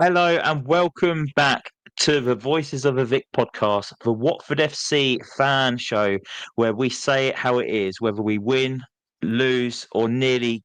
Hello and welcome back to the Voices of a Vic podcast, the Watford FC fan show, where we say it how it is, whether we win, lose, or nearly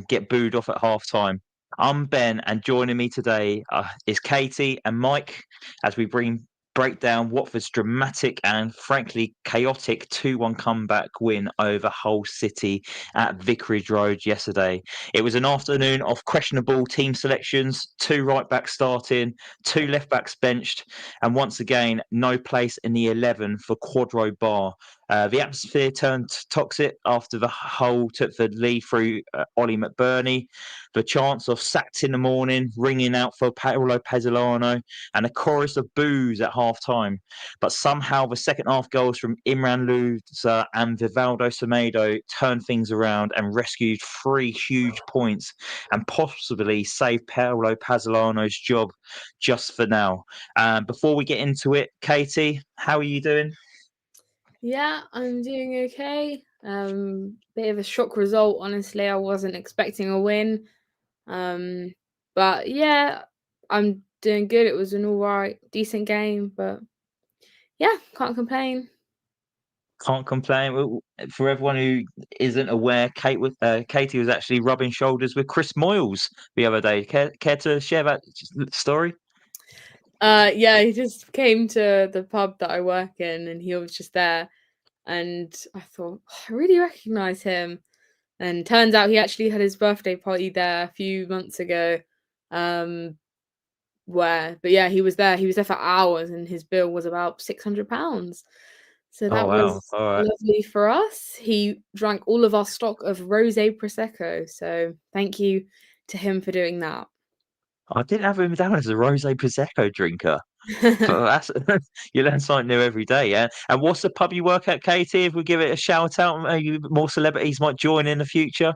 get booed off at half time. I'm Ben, and joining me today is Caity and Mike as we break down Watford's dramatic and frankly chaotic 2-1 comeback win over Hull City at Vicarage Road yesterday. It was an afternoon of questionable team selections, two right backs starting, two left backs benched, and once again, no place in the 11 for Quadro Bar. The atmosphere turned toxic after the Hull took the lead through Ollie McBurnie. The chants of sacked in the morning ringing out for Paulo Pezzolano, and a chorus of boos at half time. But somehow the second half goals from Imran, Louza and Vivaldo Semedo turned things around and rescued 3 huge points and possibly saved Paulo Pezzolano's job just for now. Before we get into it, Caity, how are you doing? Yeah, I'm doing okay. Bit of a shock result, honestly. I wasn't expecting a win. But yeah, I'm doing good. It was an alright, decent game, but yeah, can't complain. Can't complain. For everyone who isn't aware, Caity was actually rubbing shoulders with Chris Moyles the other day. Care to share that story? Yeah, he just came to the pub that I work in and he was just there and I thought, "Oh, I really recognise him." And turns out he actually had his birthday party there a few months ago. Um but yeah, he was there. He was there for hours, and his bill was about £600. So Oh that wow! was All right. lovely for us. He drank all of our stock of rosé prosecco. So thank you to him for doing that. I didn't have him down as a rosé prosecco drinker. But that's you learn something new every day, yeah. And what's the pub you work at, Caity? If we give it a shout out, maybe more celebrities might join in the future.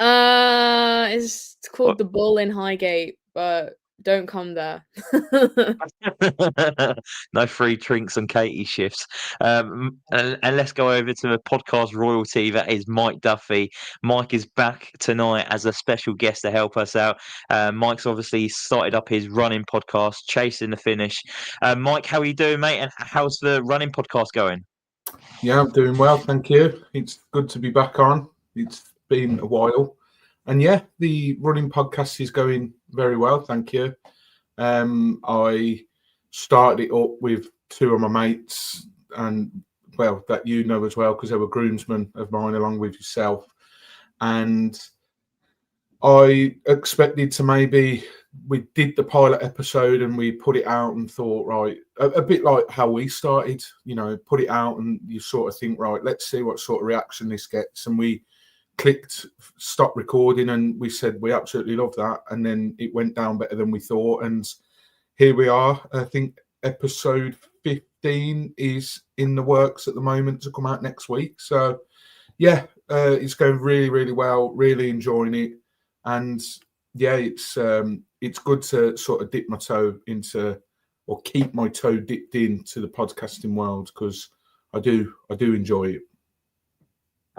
It's called the Bull in Highgate, but don't come there. No free drinks on Katie shifts. And let's go over to the podcast royalty that is Mike Duffy. Mike is back tonight as a special guest to help us out. Mike's obviously started up his running podcast, Chasing the Finish. Mike, how are you doing, mate? And how's the running podcast going? Yeah, I'm doing well, thank you. It's good to be back on. It's been a while. And yeah, the running podcast is going very well, thank you. I started it up with two of my mates, and well, that you know as well, because they were groomsmen of mine along with yourself. And I expected to maybe we did the pilot episode and we put it out and thought, right, a bit like how we started, put it out and you sort of think, right, let's see what sort of reaction this gets. And we clicked stop recording and we said we absolutely love that. And then it went down better than we thought. And here we are. I think episode 15 is in the works at the moment to come out next week. So yeah, it's going really, really well, really enjoying it. And yeah, it's good to sort of dip my toe into, or keep my toe dipped into the podcasting world, because I do enjoy it.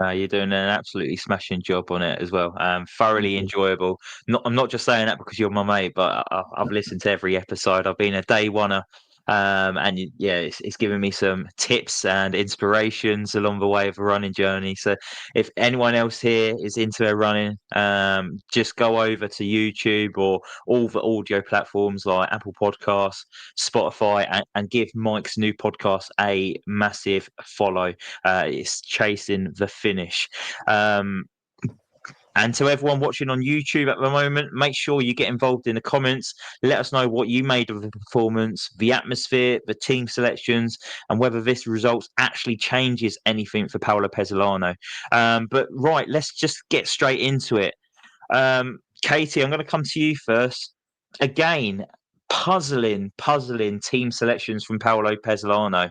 You're doing an absolutely smashing job on it as well. Thoroughly enjoyable. I'm not just saying that because you're my mate, but I've listened to every episode. I've been a day oneer, and yeah, it's given me some tips and inspirations along the way of the running journey. So if anyone else here is into their running, just go over to YouTube or all the audio platforms like Apple Podcasts, Spotify, and give Mike's new podcast a massive follow. It's Chasing the Finish. And to everyone watching on YouTube at the moment, make sure you get involved in the comments. Let us know what you made of the performance, the atmosphere, the team selections, and whether this result actually changes anything for Paulo Pezzolano. But right, let's just get straight into it. Caity, I'm going to come to you first. Again, puzzling team selections from Paulo Pezzolano.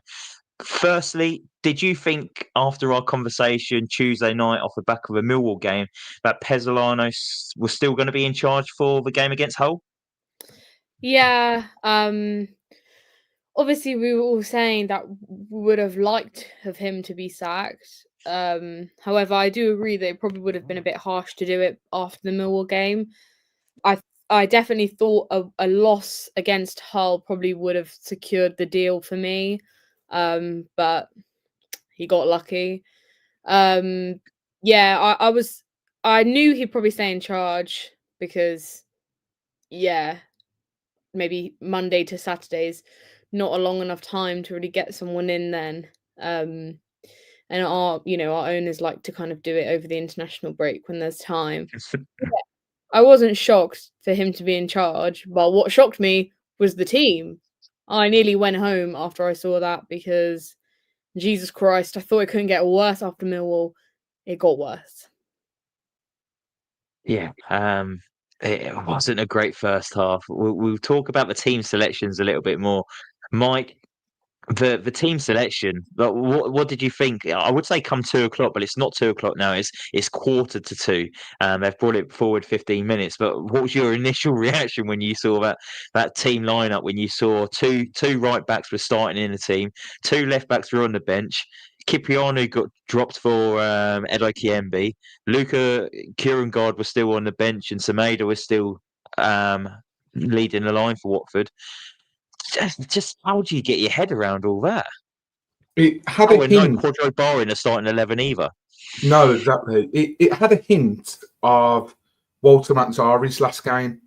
Firstly, did you think after our conversation Tuesday night off the back of a Millwall game that Pezzolano was still going to be in charge for the game against Hull? Yeah, obviously we were all saying that we would have liked of him to be sacked. However, I do agree that it probably would have been a bit harsh to do it after the Millwall game. I I definitely thought a loss against Hull probably would have secured the deal for me, but he got lucky. Yeah, I knew he'd probably stay in charge because, yeah, maybe Monday to Saturday's not a long enough time to really get someone in then. And our owners like to kind of do it over the international break when there's time. I wasn't shocked for him to be in charge, but what shocked me was the team. I nearly went home after I saw that because, Jesus Christ, I thought it couldn't get worse after Millwall. It got worse. Yeah, it wasn't a great first half. We'll talk about the team selections a little bit more. Mike, the team selection, but what did you think? I would say come 2 o'clock, but it's not 2 o'clock now. It's 1:45. They've brought it forward 15 minutes. But what was your initial reaction when you saw that team lineup? When you saw two right backs were starting in the team, two left backs were on the bench. Kipiano got dropped for Edo Kiembe. Luca Kurangard was still on the bench, and Semedo was still leading the line for Watford. Just how do you get your head around all that? It had a and no hint. Quadro Bar in the starting 11 either. No, exactly. It had a hint of Walter Mazzari's last game.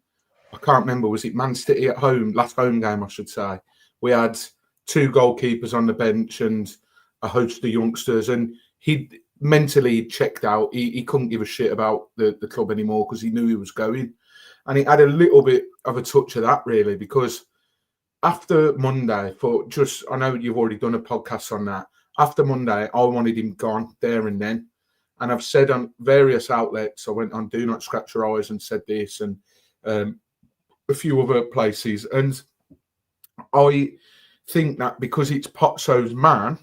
I can't remember. Was it Man City at home? Last home game, I should say. We had two goalkeepers on the bench and a host of youngsters, and he mentally checked out. He couldn't give a shit about the club anymore because he knew he was going. And it had a little bit of a touch of that, really, because after Monday, I know you've already done a podcast on that. After Monday, I wanted him gone there and then. And I've said on various outlets, I went on Do Not Scratch Your Eyes and said this, and a few other places. And I think that because it's Pozzo's man,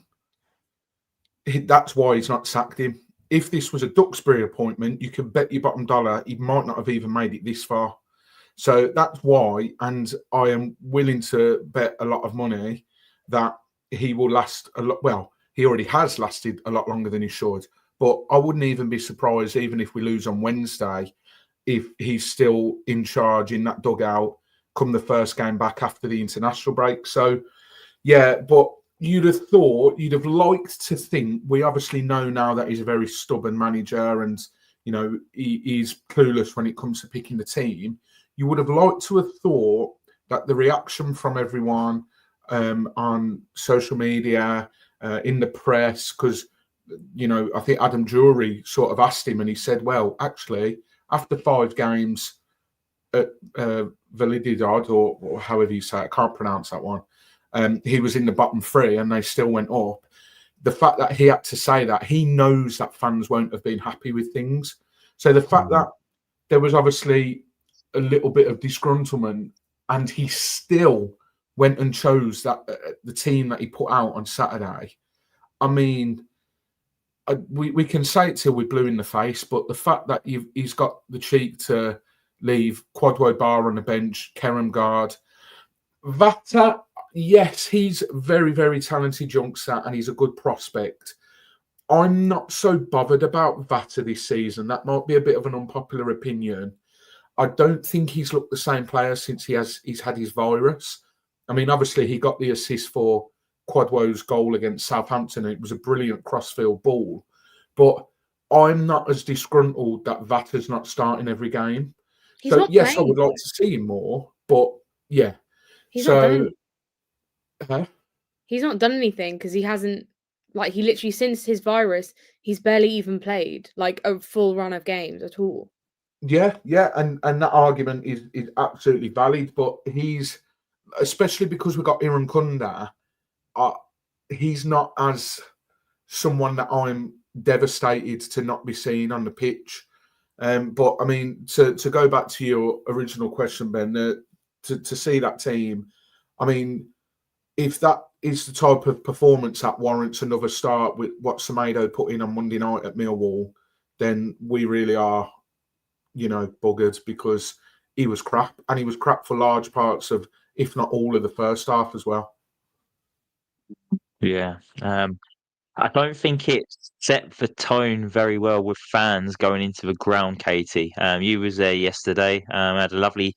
that's why he's not sacked him. If this was a Duxbury appointment, you can bet your bottom dollar he might not have even made it this far. So that's why, and I am willing to bet a lot of money that he will last a lot. Well, he already has lasted a lot longer than he should. But I wouldn't even be surprised, even if we lose on Wednesday, if he's still in charge in that dugout come the first game back after the international break. So, yeah, but you'd have liked to think, we obviously know now that he's a very stubborn manager and, he's clueless when it comes to picking the team. You would have liked to have thought that the reaction from everyone on social media, in the press, because, I think Adam Drury sort of asked him and he said, well, actually, after 5 games at Valididad, or however you say it, I can't pronounce that one, he was in the bottom 3 and they still went up. The fact that he had to say that, he knows that fans won't have been happy with things. So the fact that there was obviously a little bit of disgruntlement and he still went and chose that the team that he put out on Saturday, I mean, we can say it till we're blue in the face, but the fact that he's got the cheek to leave Quadro Bar on the bench, Keremgard, Vata, yes, he's very, very talented youngster and he's a good prospect. I'm not so bothered about Vata this season. That might be a bit of an unpopular opinion. I don't think he's looked the same player since he's had his virus. I mean, obviously he got the assist for Quadwo's goal against Southampton. It was a brilliant crossfield ball. But I'm not as disgruntled that Vata's not starting every game. He's not yes, playing. I would like to see him more, but yeah. He's not done anything. He's not done anything because he hasn't, he literally, since his virus, he's barely even played a full run of games at all. Yeah, and that argument is absolutely valid, but he's, especially because we've got Iran Kunda, he's not as someone that I'm devastated to not be seen on the pitch. But I mean, to go back to your original question, Ben, to see that team, I mean, if that is the type of performance that warrants another start with what Semedo put in on Monday night at Millwall, then we really are, buggered, because he was crap, and he was crap for large parts of, if not all of the first half as well. Yeah. I don't think it set the tone very well with fans going into the ground, Katie. You was there yesterday. Had a lovely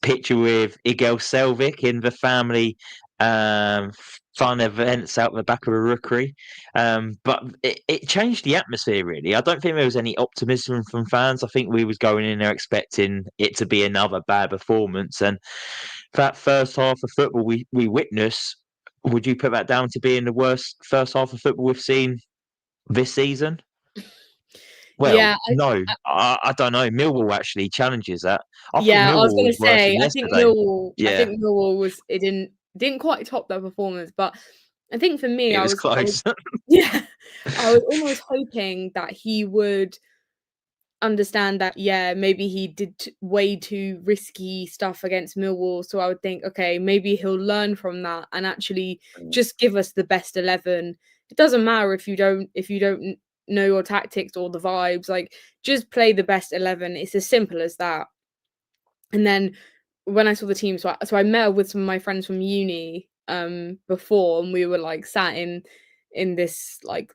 picture with Igel Selvik in the family fun events out the back of a rookery. But it changed the atmosphere, really. I don't think there was any optimism from fans. I think we was going in there expecting it to be another bad performance. And that first half of football we witnessed, would you put that down to being the worst first half of football we've seen this season? Well, Yeah, no, I don't know. Millwall actually challenges that. I thought yeah, I was Millwall gonna was worse say, than yesterday. I Yeah, think Millwall was it didn't quite top their performance, but I think for me, it was I was close. yeah, I was almost hoping that he would understand that, yeah, maybe he did way too risky stuff against Millwall. So I would think, okay, maybe he'll learn from that and actually just give us the best 11. It doesn't matter if you don't know your tactics or the vibes. Like, just play the best 11. It's as simple as that. And then when I saw the team, so I met up with some of my friends from uni before, and we were like sat in this like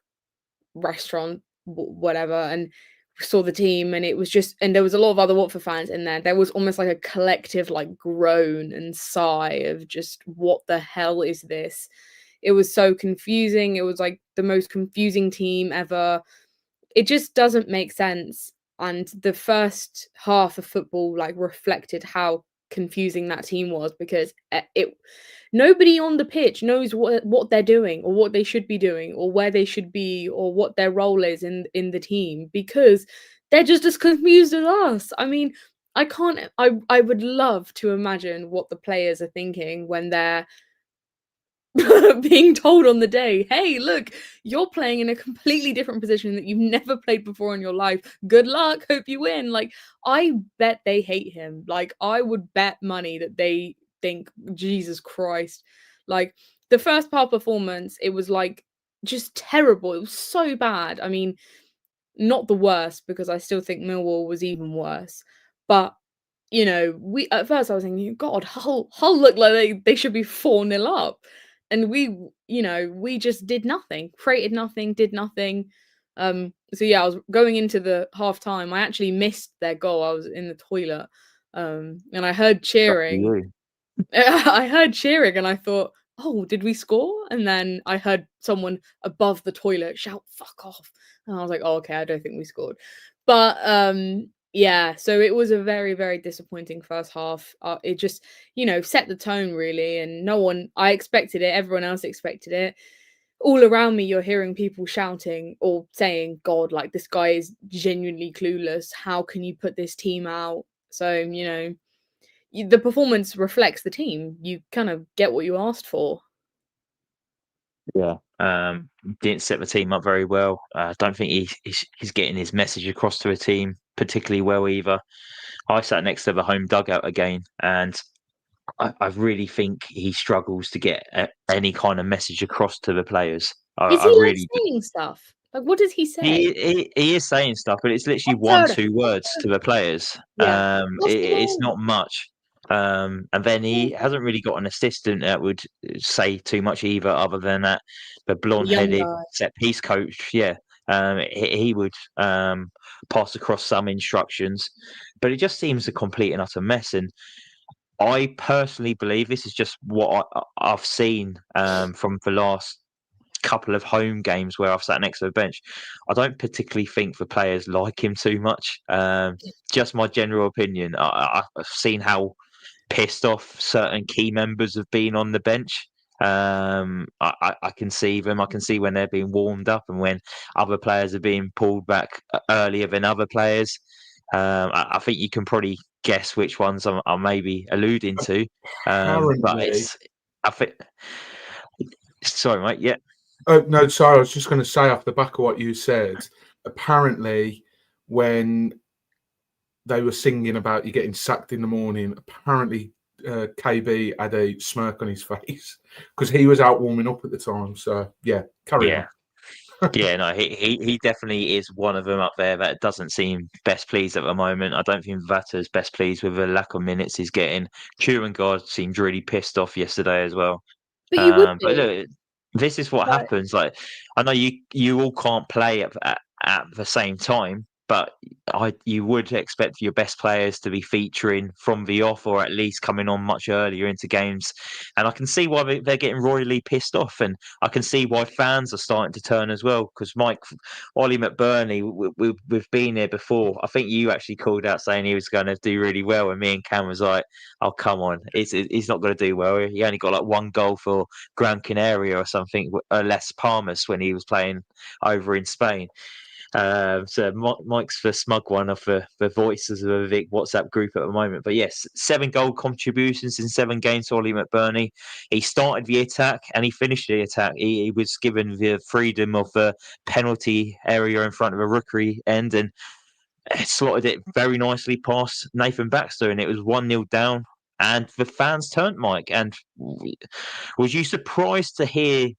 restaurant, whatever, and saw the team, and it was just, and there was a lot of other Watford fans in there. There was almost like a collective like groan and sigh of just, what the hell is this? It was so confusing. It was like the most confusing team ever. It just doesn't make sense. And the first half of football like reflected how confusing that team was, because it nobody on the pitch knows what they're doing or what they should be doing or where they should be or what their role is in the team, because they're just as confused as us. I mean, I would love to imagine what the players are thinking when they're being told on the day, hey, look, you're playing in a completely different position that you've never played before in your life. Good luck, hope you win. Like, I bet they hate him. Like, I would bet money that they think, Jesus Christ. Like, the first part performance, it was like just terrible. It was so bad. I mean, not the worst, because I still think Millwall was even worse. But we at first I was thinking, God, Hull look like they should be 4-0 up. And we just did nothing, created nothing, did nothing. So yeah, I was going into the half time. I actually missed their goal. I was in the toilet. And I heard cheering. I heard cheering and I thought, oh, did we score? And then I heard someone above the toilet shout, fuck off. And I was like, oh, okay, I don't think we scored. But yeah, so it was a very, very disappointing first half. It just, set the tone really. And I expected it. Everyone else expected it. All around me, you're hearing people shouting or saying, God, like, this guy is genuinely clueless. How can you put this team out? So, the performance reflects the team. You kind of get what you asked for. Yeah, didn't set the team up very well. I don't think he's getting his message across to a team particularly well either. I sat next to the home dugout again, and I really think he struggles to get any kind of message across to the players. Is I he like really saying stuff? Like, what does he say? he is saying stuff, but it's literally Absurd. 1-2 words to the players. Yeah. What's the It's goal? not much. And then he hasn't really got an assistant that would say too much either, other than that the The young blonde-headed guy. set piece coach. Yeah, he would pass across some instructions, but it just seems a complete and utter mess. And I personally believe this is just what I've seen from the last couple of home games where I've sat next to the bench. I don't particularly think the players like him too much. Just my general opinion. I've seen how pissed off certain key members have been on the bench. I can see them. I can see when they're being warmed up and when other players are being pulled back earlier than other players. I think you can probably guess which ones I'm maybe alluding to. But Apparently, I think. Sorry, mate. Yeah. oh no, sorry, I was just going to say off the back of what you said. Apparently, when they were singing about you getting sacked in the morning, apparently KB had a smirk on his face because he was out warming up at the time. So yeah, carry on. Yeah, no, he definitely is one of them up there that doesn't seem best pleased at the moment. I don't think Vata's best pleased with the lack of minutes he's getting. Kieran God seemed really pissed off yesterday as well. But you would But be. look, This is what happens. Like, I know you all can't play at the same time, but you would expect your best players to be featuring from the off, or at least coming on much earlier into games. And I can see why they're getting royally pissed off, and I can see why fans are starting to turn as well. Because Ollie McBurnie, we've been here before. I think you actually called out saying he was going to do really well, and me and Cam was like, "Oh, come on, he's not going to do well. He only got like one goal for Gran Canaria or something, Las Palmas, when he was playing over in Spain." So Mike's the smug one of the voices of the Vic WhatsApp group at the moment. But yes, 7 goal contributions in 7 games to Ollie McBurnie. He started the attack and he finished the attack. He was given the freedom of the penalty area in front of a rookery end and slotted it very nicely past Nathan Baxter, and it was 1-0 down. And the fans turned, Mike. And was you surprised to hear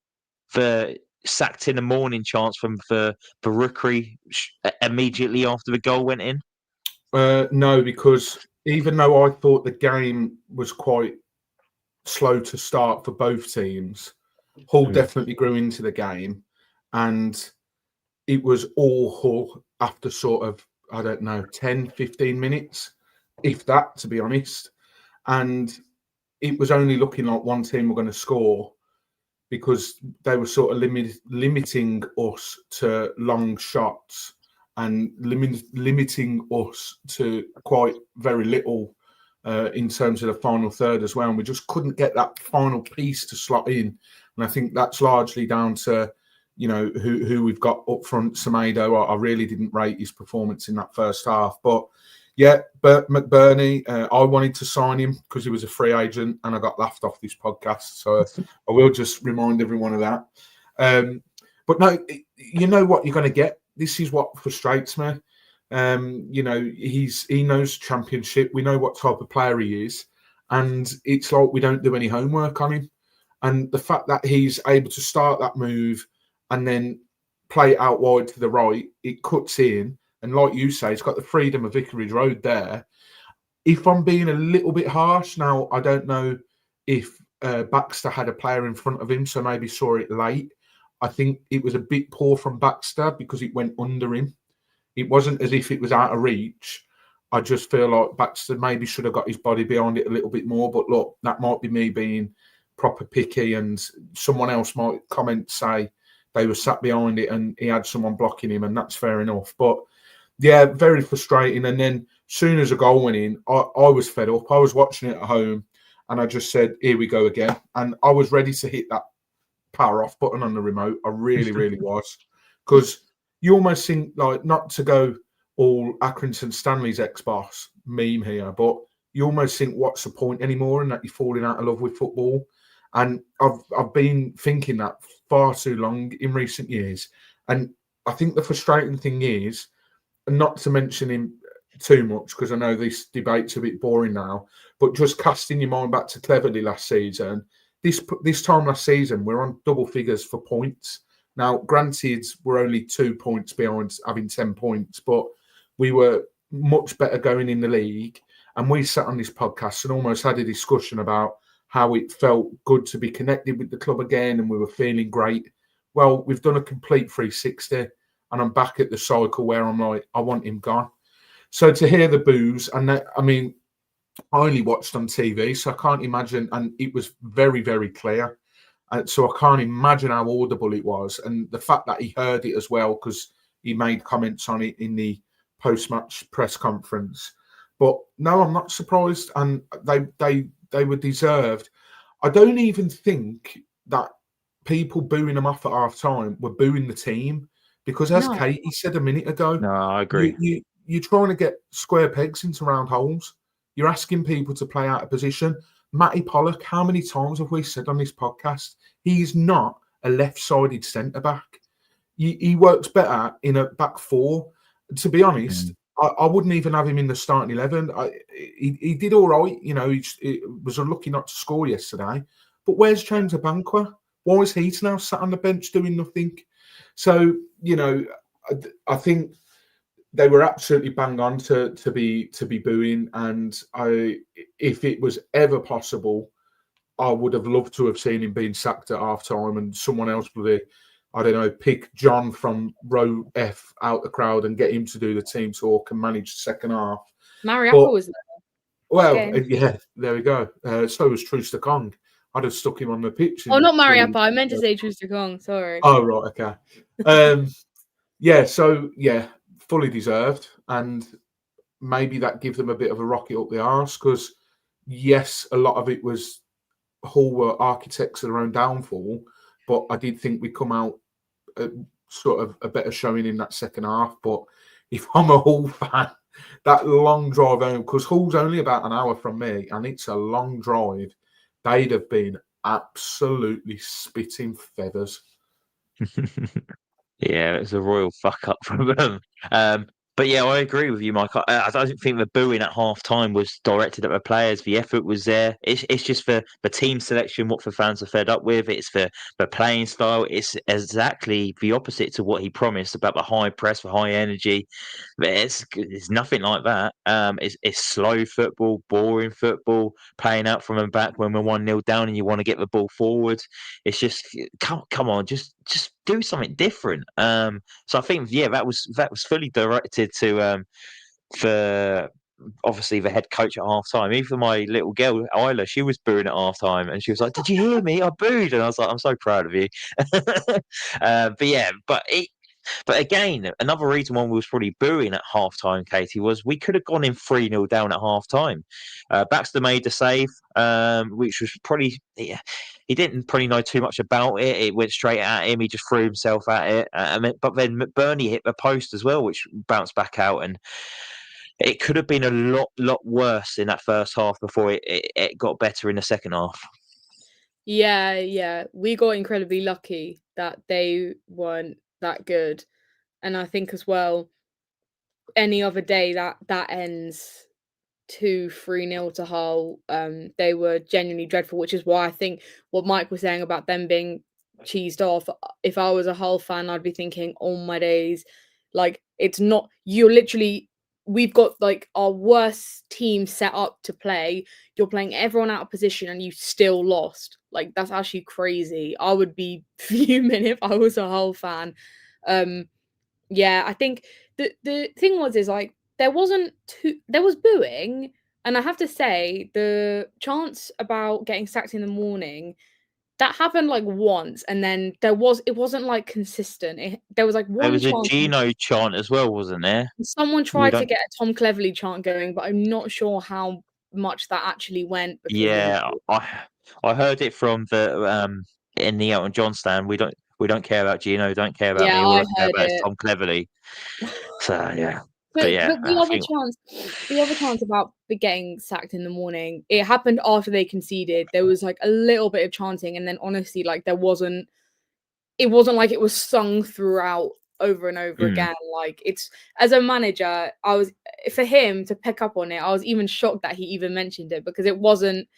the sacked in the morning chants from the rookery immediately after the goal went in? No, because even though I thought the game was quite slow to start for both teams, Hull definitely grew into the game, and it was all Hull after sort of, I don't know, 10, 15 minutes, if that, to be honest. And it was only looking like one team were going to score, because they were sort of limiting us to long shots and limiting us to quite very little in terms of the final third as well. And we just couldn't get that final piece to slot in. And I think that's largely down to, who we've got up front. Semedo, I really didn't rate his performance in that first half. But yeah, McBurnie, I wanted to sign him because he was a free agent, and I got laughed off this podcast. So I will just remind everyone of that. But no, you know what you're going to get. This is what frustrates me. He knows Championship. We know what type of player he is, and it's like we don't do any homework on him. And the fact that he's able to start that move and then play it out wide to the right, it cuts in. And like you say, it's got the freedom of Vicarage Road there. If I'm being a little bit harsh, now I don't know if Baxter had a player in front of him, so maybe saw it late. I think it was a bit poor from Baxter because it went under him. It wasn't as if it was out of reach. I just feel like Baxter maybe should have got his body behind it a little bit more. But look, that might be me being proper picky, and someone else might say they were sat behind it and he had someone blocking him, and that's fair enough. But yeah, very frustrating. And then soon as a goal went in, I was fed up. I was watching it at home and I just said, here we go again. And I was ready to hit that power off button on the remote. I really, really was. Because you almost think, like, not to go all Accrington Stanley's ex-boss meme here, but you almost think, what's the point anymore, and that you're falling out of love with football. And I've been thinking that far too long in recent years. And I think the frustrating thing is, not to mention him too much, because I know this debate's a bit boring now, but just casting your mind back to Cleverley last season, this time last season, we're on double figures for points. Now, granted, we're only 2 points behind having 10 points, but we were much better going in the league. And we sat on this podcast and almost had a discussion about how it felt good to be connected with the club again, and we were feeling great. Well, we've done a complete 360. And I'm back at the cycle where I'm like, I want him gone. So to hear the boos, and I only watched on TV, so I can't imagine, and it was very, very clear. So I can't imagine how audible it was. And the fact that he heard it as well, because he made comments on it in the post-match press conference. But no, I'm not surprised. And they were deserved. I don't even think that people booing them off at half-time were booing the team. Because as Caity said a minute ago, no, I agree. You're trying to get square pegs into round holes. You're asking people to play out of position. Matty Pollock, how many times have we said on this podcast, he's not a left-sided centre-back. He works better in a back four. To be honest, I wouldn't even have him in the starting 11. He did all right. He was unlucky not to score yesterday. But where's James Abankwah? Why is he now sat on the bench doing nothing? So, I think they were absolutely bang on to be booing. And if it was ever possible, I would have loved to have seen him being sacked at half time and someone else bloody, I don't know, pick John from row F out the crowd and get him to do the team talk and manage the second half. Mariappa was there. Well, Okay. yeah, there we go. So was Truster Kong. I'd have stuck him on the pitch. Oh, not Mariappa. I meant to say Truster Kong. Sorry. Oh, right. Okay. Yeah, so, yeah, fully deserved. And maybe that gives them a bit of a rocket up the arse because, yes, a lot of it was Hull were architects of their own downfall, but I did think we come out sort of a better showing in that second half. But if I'm a Hull fan, that long drive home, because Hull's only about an hour from me, and it's a long drive, they'd have been absolutely spitting feathers. Yeah, it was a royal fuck up from them. But yeah, I agree with you, Mike. I don't think the booing at half time was directed at the players. The effort was there. It's just for the team selection, what the fans are fed up with. It's for the playing style. It's exactly the opposite to what he promised about the high press, the high energy. It's nothing like that. It's slow football, boring football, playing out from the back when we're 1-0 down and you want to get the ball forward. It's just come on, just do something different. So I think that was fully directed to for obviously the head coach at half time. Even my little girl Isla, she was booing at half time and she was like, "Did you hear me? I booed," and I was like, "I'm so proud of you." But again, another reason why we was probably booing at half time, Caity, was we could have gone in 3-0 down at half time. Baxter made the save, which was probably, he didn't probably know too much about it. It went straight at him. He just threw himself at it. But then McBurnie hit the post as well, which bounced back out. And it could have been a lot worse in that first half before it got better in the second half. Yeah. We got incredibly lucky that they weren't that good. And I think as well, any other day that ends 2-3-0 to Hull, they were genuinely dreadful, which is why I think what Mike was saying about them being cheesed off, if I was a Hull fan, I'd be thinking, oh my days, like, it's not, we've got like our worst team set up to play, you're playing everyone out of position and you still lost. Like, that's actually crazy. I would be fuming if I was a Hull fan. Yeah, I think the thing is like, there was booing, and I have to say the chants about getting sacked in the morning, that happened like once, and then it wasn't like consistent. There was like one. There was a chant, Gino chant as well, wasn't there? Someone tried to get a Tom Cleverley chant going, but I'm not sure how much that actually went. Because yeah, I heard it from the in the Elton John stand. We don't care about Gino, don't care about me. All I care about is Tom Cleverley. So yeah. But the other chance about getting sacked in the morning, it happened after they conceded. There was like a little bit of chanting, and then honestly, like it wasn't like it was sung throughout over and over again. Like, it's, as a manager, for him to pick up on it, I was even shocked that he even mentioned it, because it wasn't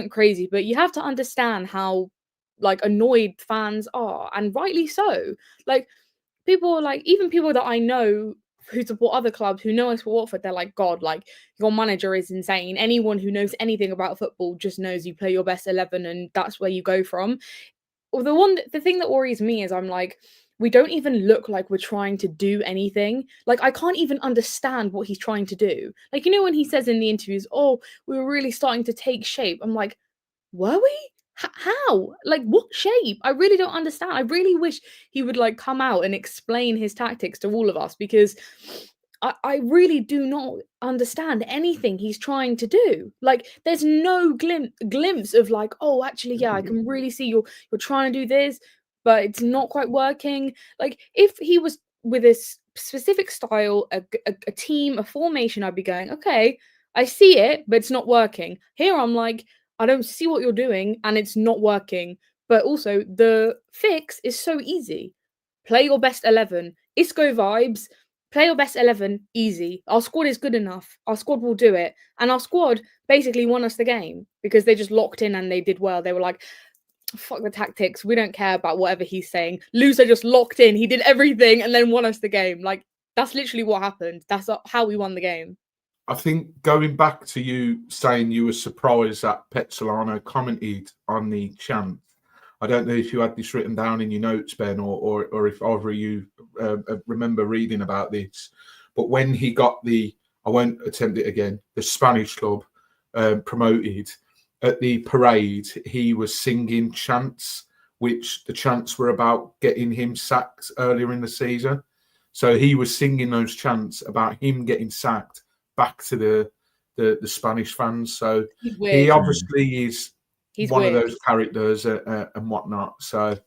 crazy. But you have to understand how like annoyed fans are, and rightly so. Like, people, like, even people that I know who support other clubs, who know us for Watford, they're like, God, like, your manager is insane. Anyone who knows anything about football just knows you play your best 11 and that's where you go from. The thing that worries me is, I'm like, we don't even look like we're trying to do anything. Like, I can't even understand what he's trying to do. Like, when he says in the interviews, oh, we were really starting to take shape. I'm like, were we? How? Like, what shape? I really don't understand. I really wish he would like come out and explain his tactics to all of us, because I really do not understand anything he's trying to do. Like, there's no glimpse of like, oh, actually, yeah, I can really see you're trying to do this, but it's not quite working. Like, if he was with this specific style, a team, a formation, I'd be going, okay, I see it, but it's not working. Here I'm like, I don't see what you're doing and it's not working. But also, the fix is so easy. Play your best 11. Isco vibes. Play your best 11. Easy. Our squad is good enough. Our squad will do it. And our squad basically won us the game because they just locked in and they did well. They were like, fuck the tactics. We don't care about whatever he's saying. Louza just locked in. He did everything and then won us the game. Like, that's literally what happened. That's how we won the game. I think going back to you saying you were surprised that Pezzolano commented on the chant. I don't know if you had this written down in your notes, Ben, or if either of you remember reading about this. But when he got I won't attempt it again, the Spanish club promoted, at the parade, he was singing chants, which the chants were about getting him sacked earlier in the season. So he was singing those chants about him getting sacked back to the Spanish fans. So he obviously is one of those characters and whatnot. So,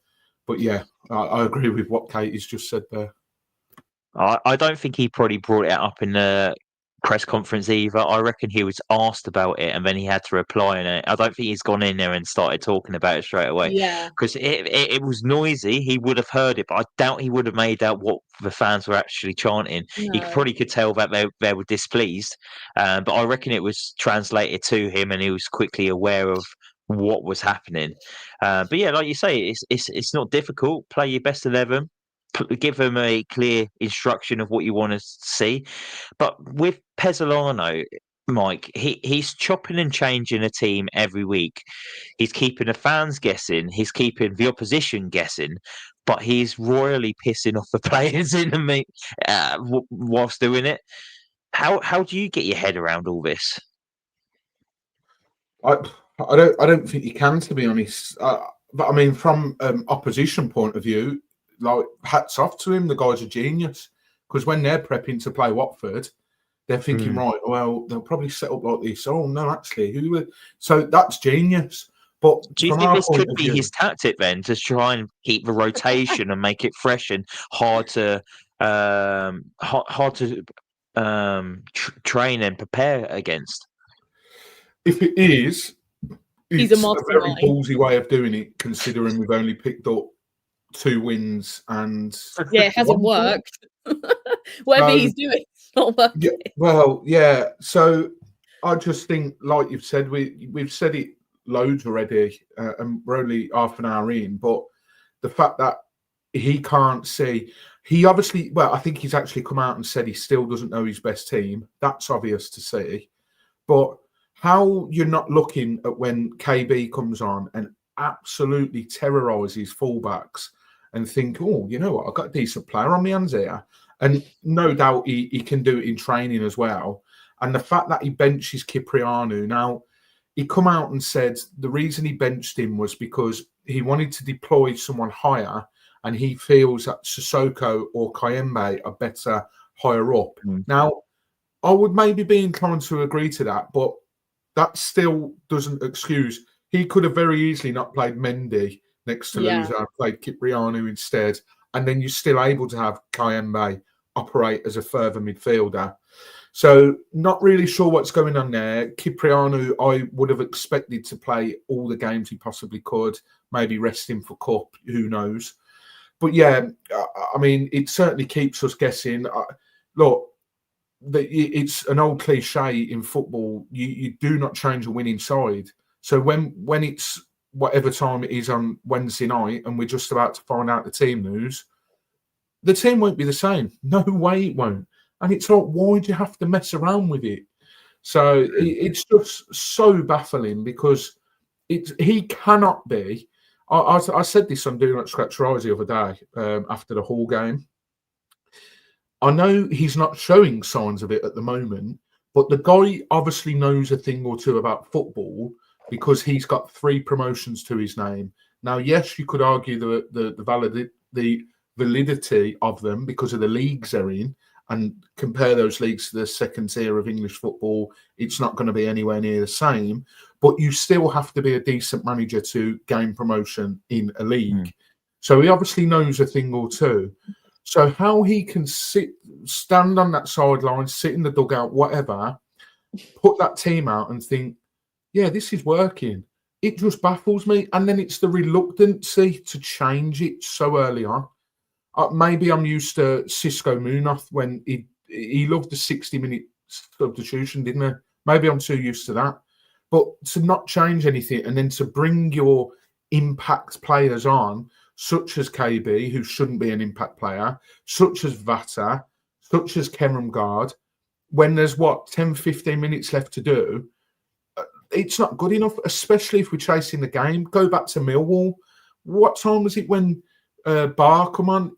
but yeah, I agree with what Katie's just said there. I don't think he probably brought it up in the press conference either. I reckon he was asked about it and then he had to reply on it. I don't think he's gone in there and started talking about it straight away. Yeah. Because it was noisy. He would have heard it, but I doubt he would have made out what the fans were actually chanting. No. He probably could tell that they were displeased. But I reckon it was translated to him and he was quickly aware of what was happening. But yeah, like you say, it's not difficult. Play your best 11. Give them a clear instruction of what you want to see. But with Pezzolano, Mike, he's chopping and changing a team every week. He's keeping the fans guessing. He's keeping the opposition guessing. But he's royally pissing off the players in the whilst doing it. How do you get your head around all this? I don't think you can, to be honest. But I mean, from opposition point of view, like, hats off to him. The guy's a genius, because when they're prepping to play Watford, they're thinking, right, well, they'll probably set up like this. Oh no, actually, so that's genius. But do you think this could be his tactic then, to try and keep the rotation and make it fresh and hard to train and prepare against? If it is, he's it's a very ballsy way of doing it, considering we've only picked up 2 wins and it hasn't worked. Whatever he's doing, it's not working. Yeah, well, yeah. So I just think, like you've said, we've said it loads already, and we're only half an hour in. But the fact that he can't see, he obviously, well, I think he's actually come out and said he still doesn't know his best team. That's obvious to see. But how you're not looking at when KB comes on and absolutely terrorises fullbacks and think, oh, you know what, I've got a decent player on my hands here. And no doubt he can do it in training as well. And the fact that he benches Cipriano, now, he come out and said the reason he benched him was because he wanted to deploy someone higher, and he feels that Sissoko or Kayembe are better higher up. Now, I would maybe be inclined to agree to that, but that still doesn't excuse. He could have very easily not played Mendy next to Louza and played Cipriano instead, and then you're still able to have Kayembe operate as a further midfielder. So not really sure what's going on there. Cipriano, I would have expected to play all the games he possibly could, maybe rest him for Cup, who knows. But yeah, I mean, it certainly keeps us guessing. Look, it's an old cliche in football. You do not change a winning side. So when it's whatever time it is on Wednesday night and we're just about to find out the team news, the team won't be the same. No way it won't. And it's like, why do you have to mess around with it? So it's just so baffling, because he cannot be. I said this on Do Not Scratch Rise the other day after the Hull game. I know he's not showing signs of it at the moment, but the guy obviously knows a thing or two about football, because he's got 3 promotions to his name. Now, yes, you could argue the validity of them because of the leagues they're in, and compare those leagues to the second tier of English football, it's not going to be anywhere near the same. But you still have to be a decent manager to gain promotion in a league. So he obviously knows a thing or two. So how he can stand on that sideline, sit in the dugout, whatever, put that team out and think, yeah, this is working. It just baffles me. And then it's the reluctancy to change it so early on. Maybe I'm used to Cisco Munoz when he loved the 60-minute substitution, didn't he? Maybe I'm too used to that. But to not change anything and then to bring your impact players on, such as KB, who shouldn't be an impact player, such as Vata, such as Cameron Guard, when there's 10, 15 minutes left to do, it's not good enough, especially if we're chasing the game. Go back to Millwall. What time was it when Bar come on?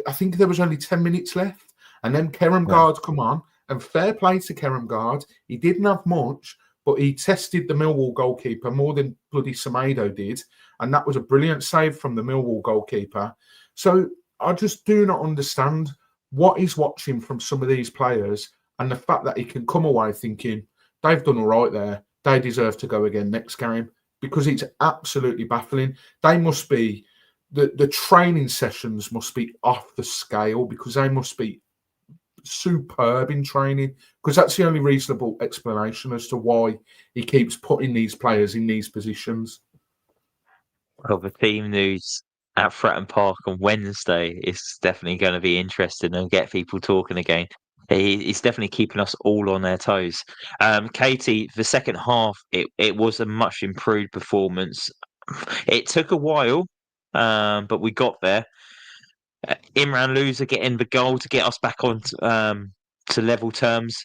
I think there was only 10 minutes left. And then Kerem Gard come on. And fair play to Kerem Gard. He didn't have much, but he tested the Millwall goalkeeper more than bloody Semedo did. And that was a brilliant save from the Millwall goalkeeper. So I just do not understand what he's watching from some of these players and the fact that he can come away thinking, they've done all right there. They deserve to go again next game, because it's absolutely baffling. They must be, the training sessions must be off the scale, because they must be superb in training, because that's the only reasonable explanation as to why he keeps putting these players in these positions. Well, the team news at Fratton Park on Wednesday is definitely going to be interesting and get people talking again. He's definitely keeping us all on their toes. Caity, the second half, it was a much improved performance. It took a while, but we got there. Imran Louza getting the goal to get us back on to level terms.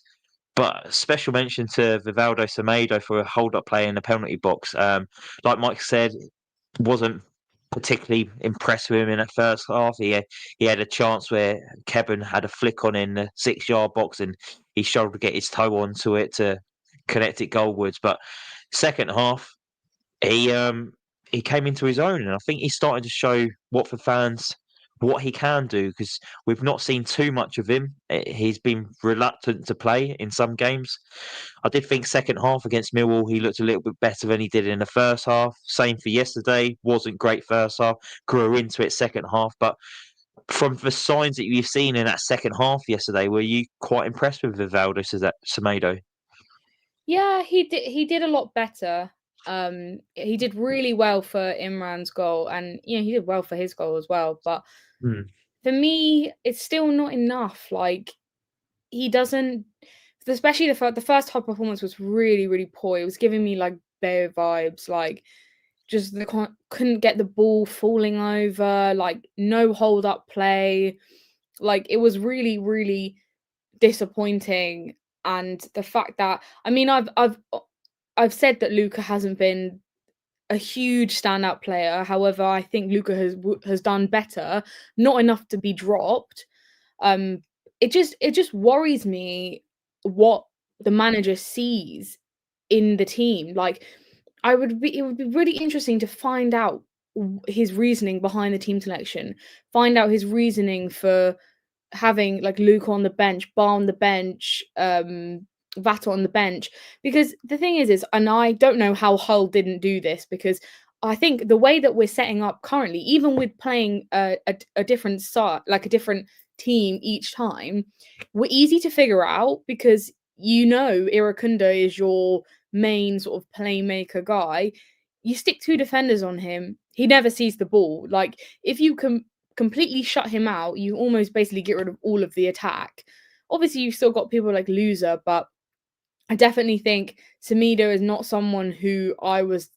But special mention to Vivaldo Semedo for a hold-up play in the penalty box. Like Mike said, wasn't particularly impressed with him in that first half. He had a chance where Kevin had a flick on in the 6-yard box and he struggled to get his toe onto it to connect it goalwards. But second half, he came into his own, and I think he's starting to show Watford fans what he can do, because we've not seen too much of him. He's been reluctant to play in some games. I did think second half against Millwall, he looked a little bit better than he did in the first half. Same for yesterday. Wasn't great first half. Grew into it second half. But from the signs that you've seen in that second half yesterday, were you quite impressed with Vivaldo Semedo? Yeah, he did a lot better. He did really well for Imran's goal, and he did well for his goal as well. But for me, it's still not enough. Like, he doesn't, especially the first half performance was really, really poor. It was giving me like Bear vibes, like just couldn't get the ball falling over, like no hold up play. Like, it was really, really disappointing. And the fact that, I mean, I've said that Luca hasn't been a huge standout player. However, I think Luca has done better, not enough to be dropped. It just worries me what the manager sees in the team. Like, it would be really interesting to find out his reasoning behind the team selection, find out his reasoning for having like Luca on the bench, Bar on the bench, Vato on the bench, because the thing is, and I don't know how Hull didn't do this, because I think the way that we're setting up currently, even with playing a different start, like a different team each time, we're easy to figure out, because Irakunda is your main sort of playmaker guy. You stick 2 defenders on him, he never sees the ball. Like, if you can completely shut him out, you almost basically get rid of all of the attack. Obviously, you've still got people like Louza, but I definitely think Semedo is not someone who I was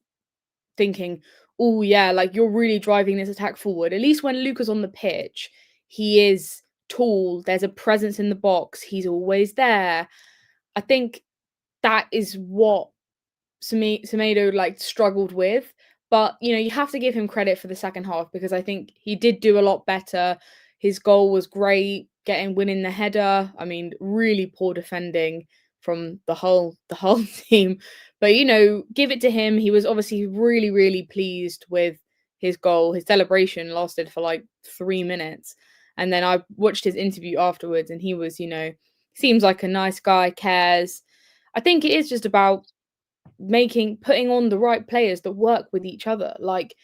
thinking, oh yeah, like you're really driving this attack forward. At least when Luca's on the pitch, he is tall. There's a presence in the box. He's always there. I think that is what Semedo like struggled with. But, you have to give him credit for the second half, because I think he did do a lot better. His goal was great, winning the header. I mean, really poor defending from the whole team. But, give it to him. He was obviously really, really pleased with his goal. His celebration lasted for like 3 minutes. And then I watched his interview afterwards, and he was, seems like a nice guy, cares. I think it is just about putting on the right players that work with each other. Like,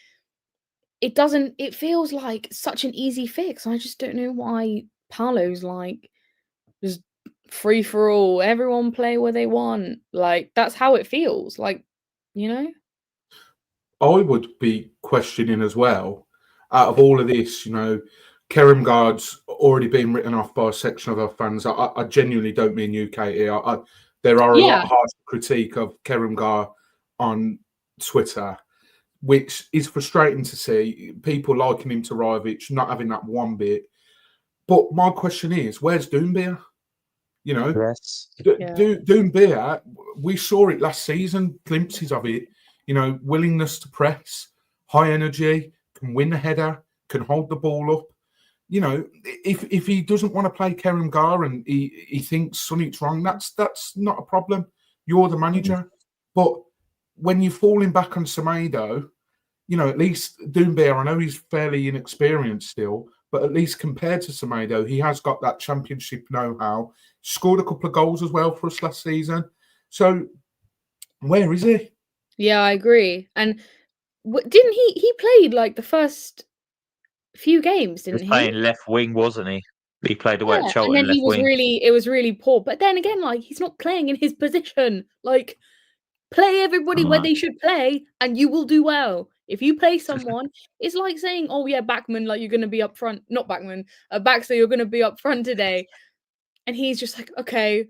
it feels like such an easy fix. I just don't know why Paulo's like just free for all, everyone play where they want. Like, that's how it feels. Like, I would be questioning as well, out of all of this, Kerem Gard's already been written off by a section of our fans. I genuinely don't mean UK here. There are a lot of harsh critique of Kerem Gard on Twitter, which is frustrating to see. People liking him to Rajovic, not having that one bit. But my question is, where's Doumbia? You know, Yes. Doumbia, we saw it last season, glimpses of it. You know, willingness to press, high energy, can win a header, can hold the ball up. You know, if he doesn't want to play Kerem Gar and he thinks something's wrong, that's not a problem. You're the manager. But when you're falling back on Semedo, you know, at least Doumbia, I know he's fairly inexperienced still, but at least compared to Semedo, he has got that championship know-how. Scored a couple of goals as well for us last season. So where is he? Yeah, I agree. And didn't he played like the first few games, He was didn't playing he? left wing, wasn't he? He played away at Yeah, and Charlton then left wing. it was really poor. But then again, like he's not playing in his position. Like play everybody where they should play, and you will do well. If you play someone, it's like saying, "Oh yeah, Backman, like you're going to be up front." Not Backman, Baxter, you're going to be up front today, and he's just like, "Okay."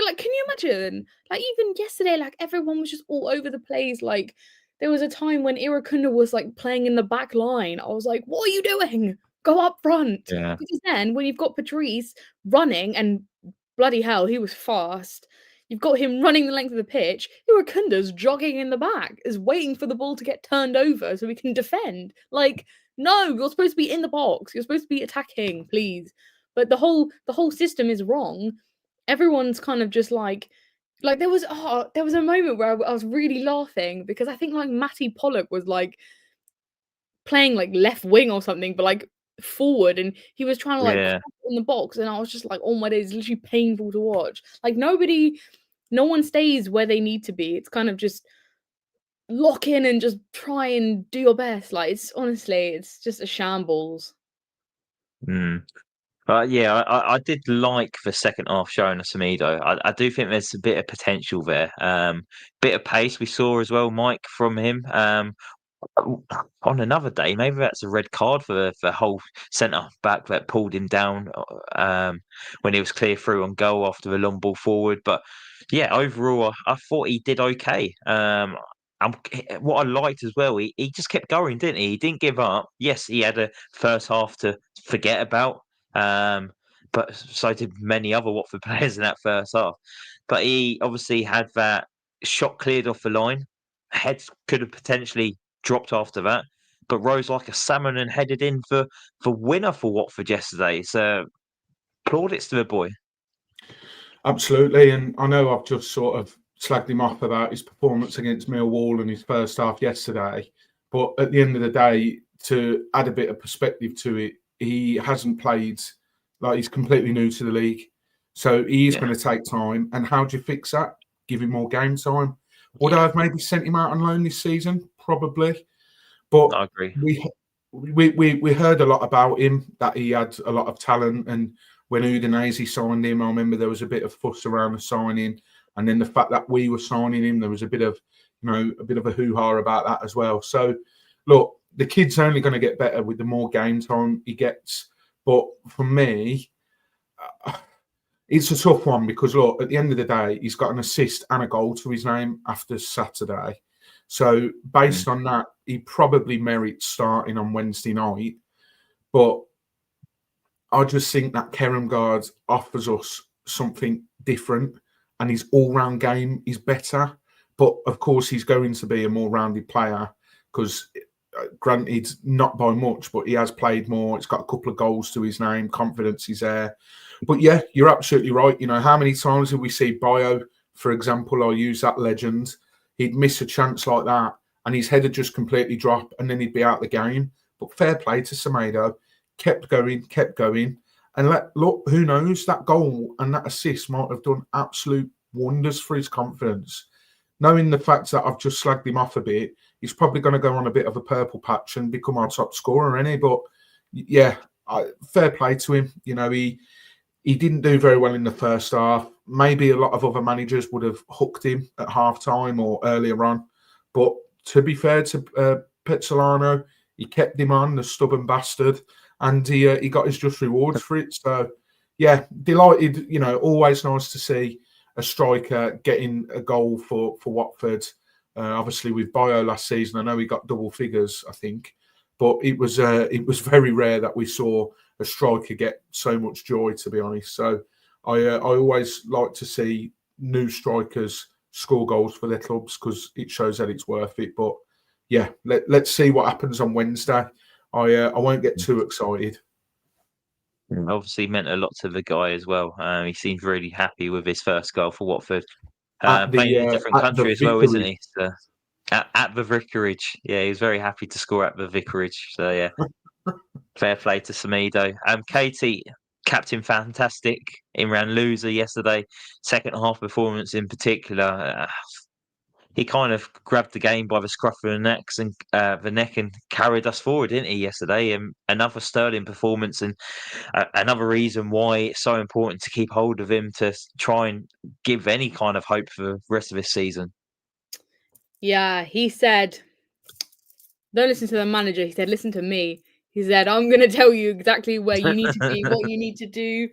Like, can you imagine? Like even yesterday, like everyone was just all over the place. Like there was a time when Irakunda was like playing in the back line. I was like, "What are you doing? Go up front." Yeah. Because then when you've got Patrice running and bloody hell, he was fast. You've got him running the length of the pitch. Irakunda's jogging in the back, is waiting for the ball to get turned over so we can defend. Like, no, you're supposed to be in the box. You're supposed to be attacking, please. But the whole system is wrong. Everyone's kind of just like there was a moment where I was really laughing because I think like Matty Pollock was like playing like left wing or something, but like forward, and he was trying to like cross in the box, and I was just like, oh my days, it's literally painful to watch. Like no one stays where they need to be. It's kind of just lock in and just try and do your best. Like it's honestly, it's just a shambles. Yeah, I did like the second half showing of Semedo. I do think there's a bit of potential there. Bit of pace we saw as well, Mike, from him. On another day, maybe that's a red card for the whole centre back that pulled him down when he was clear through on goal after the long ball forward. But yeah, overall, I thought he did okay. What I liked as well, he just kept going, didn't he? He didn't give up. Yes, he had a first half to forget about, but so did many other Watford players in that first half. But he obviously had that shot cleared off the line. Heads could have potentially dropped after that, but rose like a salmon and headed in for winner for Watford yesterday. So plaudits to the boy. Absolutely, and I know I've just sort of slagged him off about his performance against Millwall and his first half yesterday, but at the end of the day, to add a bit of perspective to it, he hasn't played, like he's completely new to the league, so he is going to take time. And how do you fix that? Give him more game time. Would I have maybe sent him out on loan this season? Probably, but I agree. We heard a lot about him, that he had a lot of talent, and when Udinese signed him, I remember there was a bit of fuss around the signing, and then the fact that we were signing him, there was a bit of a hoo-ha about that as well. So, look, the kid's only going to get better with the more game time he gets. But for me, it's a tough one because, look, at the end of the day, he's got an assist and a goal to his name after Saturday. So based on that, he probably merits starting on Wednesday night. But I just think that Kerem Guard offers us something different, and his all-round game is better. But of course, he's going to be a more rounded player because, granted, not by much, but he has played more. It's got a couple of goals to his name. Confidence is there. But yeah, you're absolutely right. You know, how many times have we seen Bio, for example? I'll use that legend. He'd miss a chance like that, and his head would just completely drop, and then he'd be out the game. But fair play to Semedo. Kept going. And look, who knows? That goal and that assist might have done absolute wonders for his confidence. Knowing the fact that I've just slagged him off a bit, he's probably going to go on a bit of a purple patch and become our top scorer, isn't he? But yeah, fair play to him. You know, he didn't do very well in the first half. Maybe a lot of other managers would have hooked him at half-time or earlier on. But to be fair to Pezzolano, he kept him on, the stubborn bastard, and he got his just rewards for it. So, yeah, delighted. You know, always nice to see a striker getting a goal for Watford. Obviously, with Bio last season, I know he got double figures, I think. But it was very rare that we saw a striker get so much joy, to be honest. So I always like to see new strikers score goals for their clubs because it shows that it's worth it. But yeah, let's see what happens on Wednesday. I won't get too excited. Obviously meant a lot to the guy as well. He seems really happy with his first goal for Watford. Playing in a different country as well, isn't he? So, at the Vicarage. Yeah, he was very happy to score at the Vicarage. So yeah, fair play to Semedo. Caity, captain fantastic. Imran Louza yesterday. Second half performance in particular. He kind of grabbed the game by the scruff of the neck and carried us forward, didn't he, yesterday? Another sterling performance and another reason why it's so important to keep hold of him to try and give any kind of hope for the rest of this season. Yeah, he said, don't listen to the manager. He said, listen to me. He said, I'm going to tell you exactly where you need to be, what you need to do.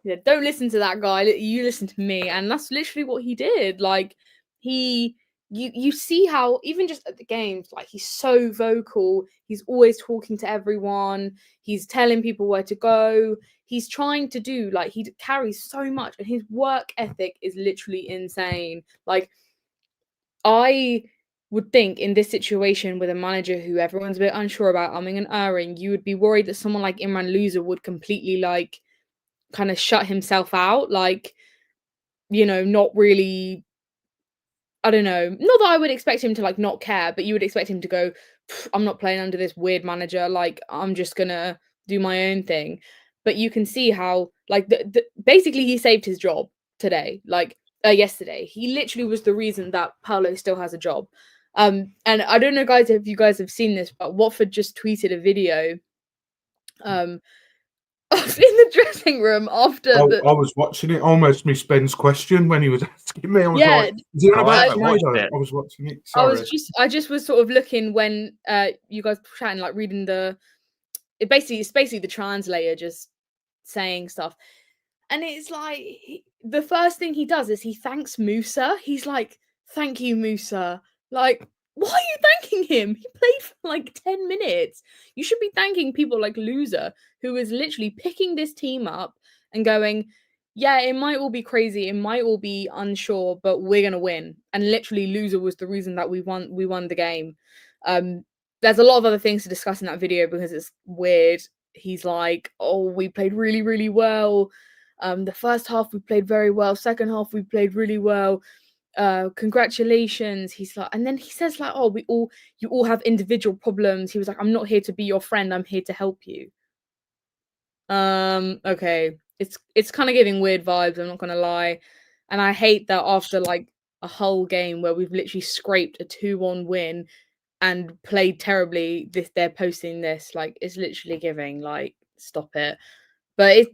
He said, don't listen to that guy. You listen to me. And that's literally what he did. Like, you see how even just at the games, like, he's so vocal. He's always talking to everyone. He's telling people where to go. He's trying to do, like, he carries so much. And his work ethic is literally insane. Like, I would think in this situation with a manager who everyone's a bit unsure about, umming and erring, you would be worried that someone like Imran Louza would completely, like, kind of shut himself out, like, you know, not really, I don't know, not that I would expect him to, like, not care, but you would expect him to go, I'm not playing under this weird manager, like, I'm just gonna do my own thing. But you can see how, like, basically he saved his job today, like, yesterday. He literally was the reason that Paulo still has a job. And I don't know, guys, if you guys have seen this, but Watford just tweeted a video in the dressing room after I was watching it. Almost missed Ben's question when he was asking me. I was like, is it about Semedo? I was watching it. Sorry. I just was sort of looking when you guys were chatting, like, reading it's basically the translator just saying stuff. And it's like, the first thing he does is he thanks Musa. He's like, thank you, Musa. Like, why are you thanking him? He played for like 10 minutes. You should be thanking people like Louza, who is literally picking this team up and going, yeah, it might all be crazy. It might all be unsure, but we're going to win. And literally Louza was the reason that we won the game. There's a lot of other things to discuss in that video because it's weird. He's like, oh, we played really, really well. The first half we played very well. Second half we played really well. Congratulations. He's like, and then he says, like, oh, you all have individual problems. He was like, I'm not here to be your friend. I'm here to help you. Okay. It's kind of giving weird vibes, I'm not gonna lie. And I hate that after like a whole game where we've literally scraped a 2-1 win and played terribly, they're posting this. Like, it's literally giving, like, stop it. But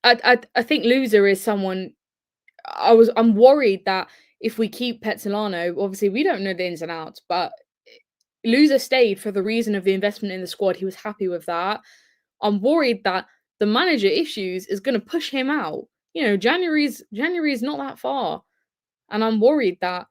I think Louza is someone. I'm worried that if we keep Pezzolano, obviously we don't know the ins and outs, but Louza stayed for the reason of the investment in the squad. He was happy with that. I'm worried that the manager issues is going to push him out. You know, January is not that far, and I'm worried that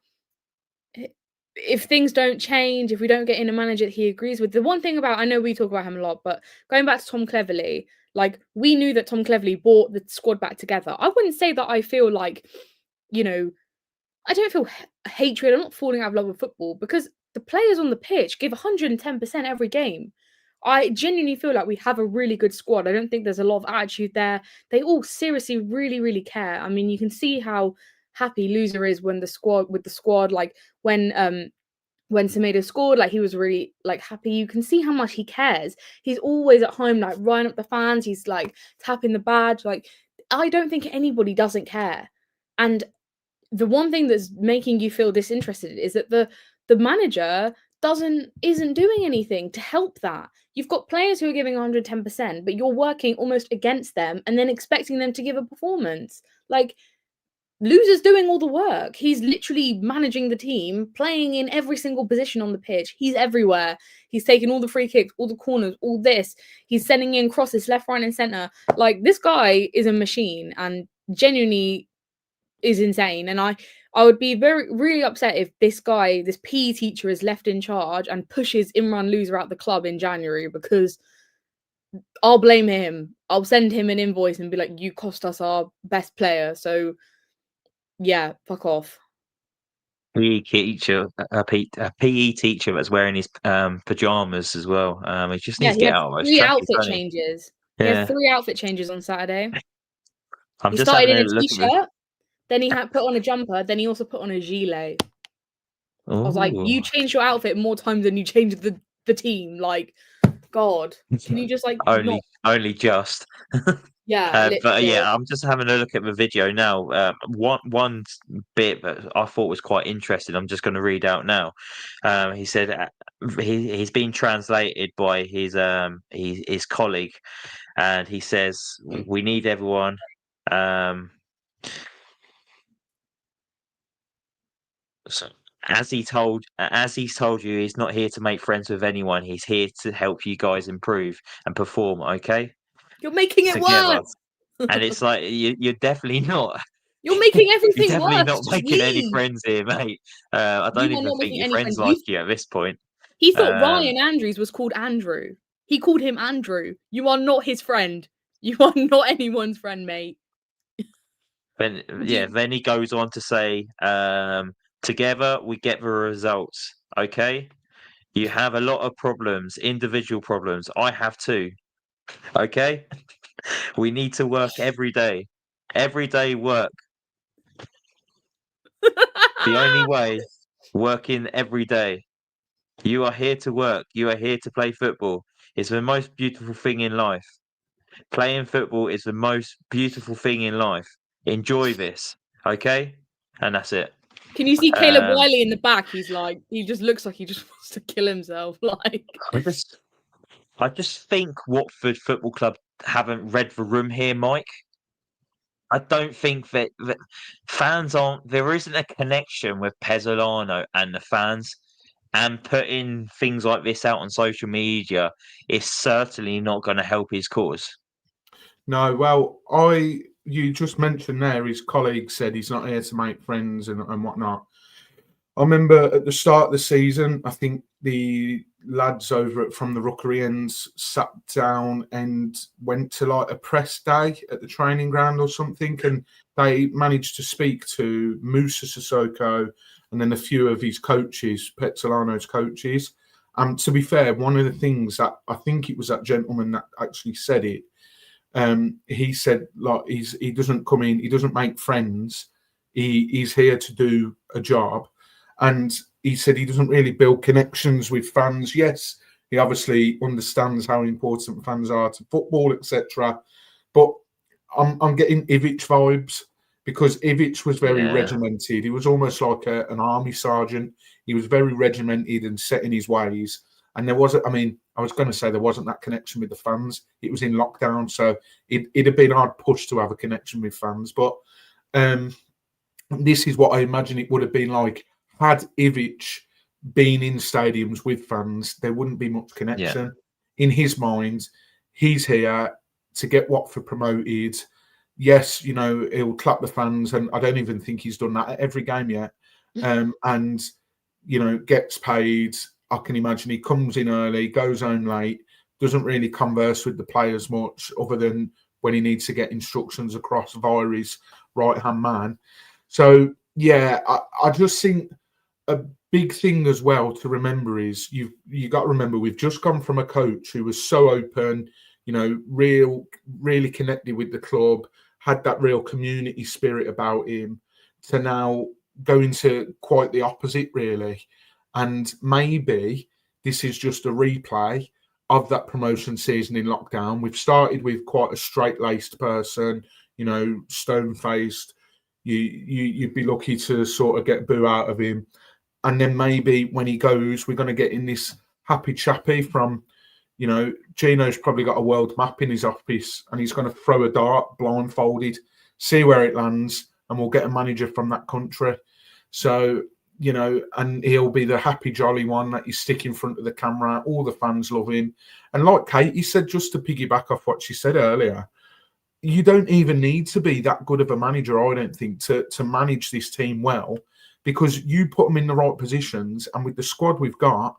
if things don't change, if we don't get in a manager that he agrees with, the one thing about, I know we talk about him a lot, but going back to Tom Cleverley, like, we knew that Tom Cleverley brought the squad back together. I wouldn't say that I feel like, you know, I don't feel hatred. I'm not falling out of love with football because the players on the pitch give 110% every game. I genuinely feel like we have a really good squad. I don't think there's a lot of attitude there. They all seriously really, really care. I mean, you can see how happy Louza is when the squad, like when Semedo scored, like, he was really, like, happy. You can see how much he cares. He's always at home, like, riding up the fans. He's like tapping the badge. Like, I don't think anybody doesn't care. And the one thing that's making you feel disinterested is that the manager isn't doing anything to help that. You've got players who are giving 110%, but you're working almost against them and then expecting them to give a performance. Like, Louza's doing all the work. He's literally managing the team, playing in every single position on the pitch. He's everywhere. He's taking all the free kicks, all the corners, all this. He's sending in crosses left, right, and centre. Like, this guy is a machine and genuinely is insane. And I would be really upset if this guy, this PE teacher, is left in charge and pushes Imran Louza out the club in January, because I'll blame him. I'll send him an invoice and be like, you cost us our best player. So, yeah, fuck off. PE teacher, a PE teacher that's wearing his pajamas as well. He just Yeah, needs to he get had out of those 3 trackies, outfit doesn't he? changes. He Yeah. had 3 outfit changes on Saturday. I'm He just started having in a a look at this. t-shirt, then he had put on a jumper, then he also put on a gilet. I was like, you changed your outfit more times than you changed the team. Like, God, can you just like not? only just. Yeah, But literally. yeah, I'm just having a look at the video now. One bit that I thought was quite interesting. I'm just going to read out now. He said he's been translated by his colleague, and he says we need everyone. So as he's told you, he's not here to make friends with anyone. He's here to help you guys improve and perform. Okay, You're making it together. worse. And it's like you're definitely not. You're making You're everything definitely worse. not Just making any leave. friends here, mate. I don't You are even not think making your any friends friends. like you at this point. He thought Um, Ryan Andrews was called Andrew. He called him Andrew. You are not his friend. You are not anyone's friend, mate. then he goes on to say, together we get the results. Okay, you have a lot of problems, individual problems. I have too. Okay, we need to work every day. Everyday work. The only way, working every day. You are here to work. You are here to play football. It's the most beautiful thing in life. Playing football is the most beautiful thing in life. Enjoy this, okay? And that's it. Can you see Caleb Um, Wiley in the back? He's like, he just looks like he just wants to kill himself. Like, I just think Watford Football Club haven't read the room here, Mike. I don't think that fans aren't. There isn't a connection with Pezzolano and the fans. And putting things like this out on social media is certainly not going to help his cause. No, well, you just mentioned there his colleague said he's not here to make friends and whatnot. I remember at the start of the season, I think the lads over from the Rookery ends sat down and went to like a press day at the training ground or something, and they managed to speak to Musa Sissoko and then a few of his coaches, Pezzolano's coaches. To be fair, one of the things that I think it was that gentleman that actually said it, he said like he doesn't come in, he doesn't make friends, he's here to do a job. And he said he doesn't really build connections with fans. Yes, he obviously understands how important fans are to football, etc. But I'm getting Ivic vibes because Ivic was very regimented. He was almost like an army sergeant. He was very regimented and set in his ways. And there wasn't, I was going to say there wasn't that connection with the fans. It was in lockdown, so it'd have been hard push to have a connection with fans. But this is what I imagine it would have been like. Had Ivic been in stadiums with fans, there wouldn't be much connection. Yeah. In his mind, he's here to get Watford promoted. Yes, he'll clap the fans, and I don't even think he's done that at every game yet. And, gets paid. I can imagine he comes in early, goes home late, doesn't really converse with the players much other than when he needs to get instructions across via his right-hand man. So, yeah, I just think a big thing as well to remember is you got to remember we've just gone from a coach who was so open, really connected with the club, had that real community spirit about him, to now going to quite the opposite, really. And maybe this is just a replay of that promotion season in lockdown. We've started with quite a straight-laced person, stone-faced. You'd be lucky to sort of get boo out of him. And then maybe when he goes, we're going to get in this happy chappy from, Gino's probably got a world map in his office and he's going to throw a dart blindfolded, see where it lands, and we'll get a manager from that country. So, and he'll be the happy, jolly one that you stick in front of the camera. All the fans love him. And like Caity said, just to piggyback off what she said earlier, you don't even need to be that good of a manager, I don't think, to manage this team well. Because you put them in the right positions, and with the squad we've got,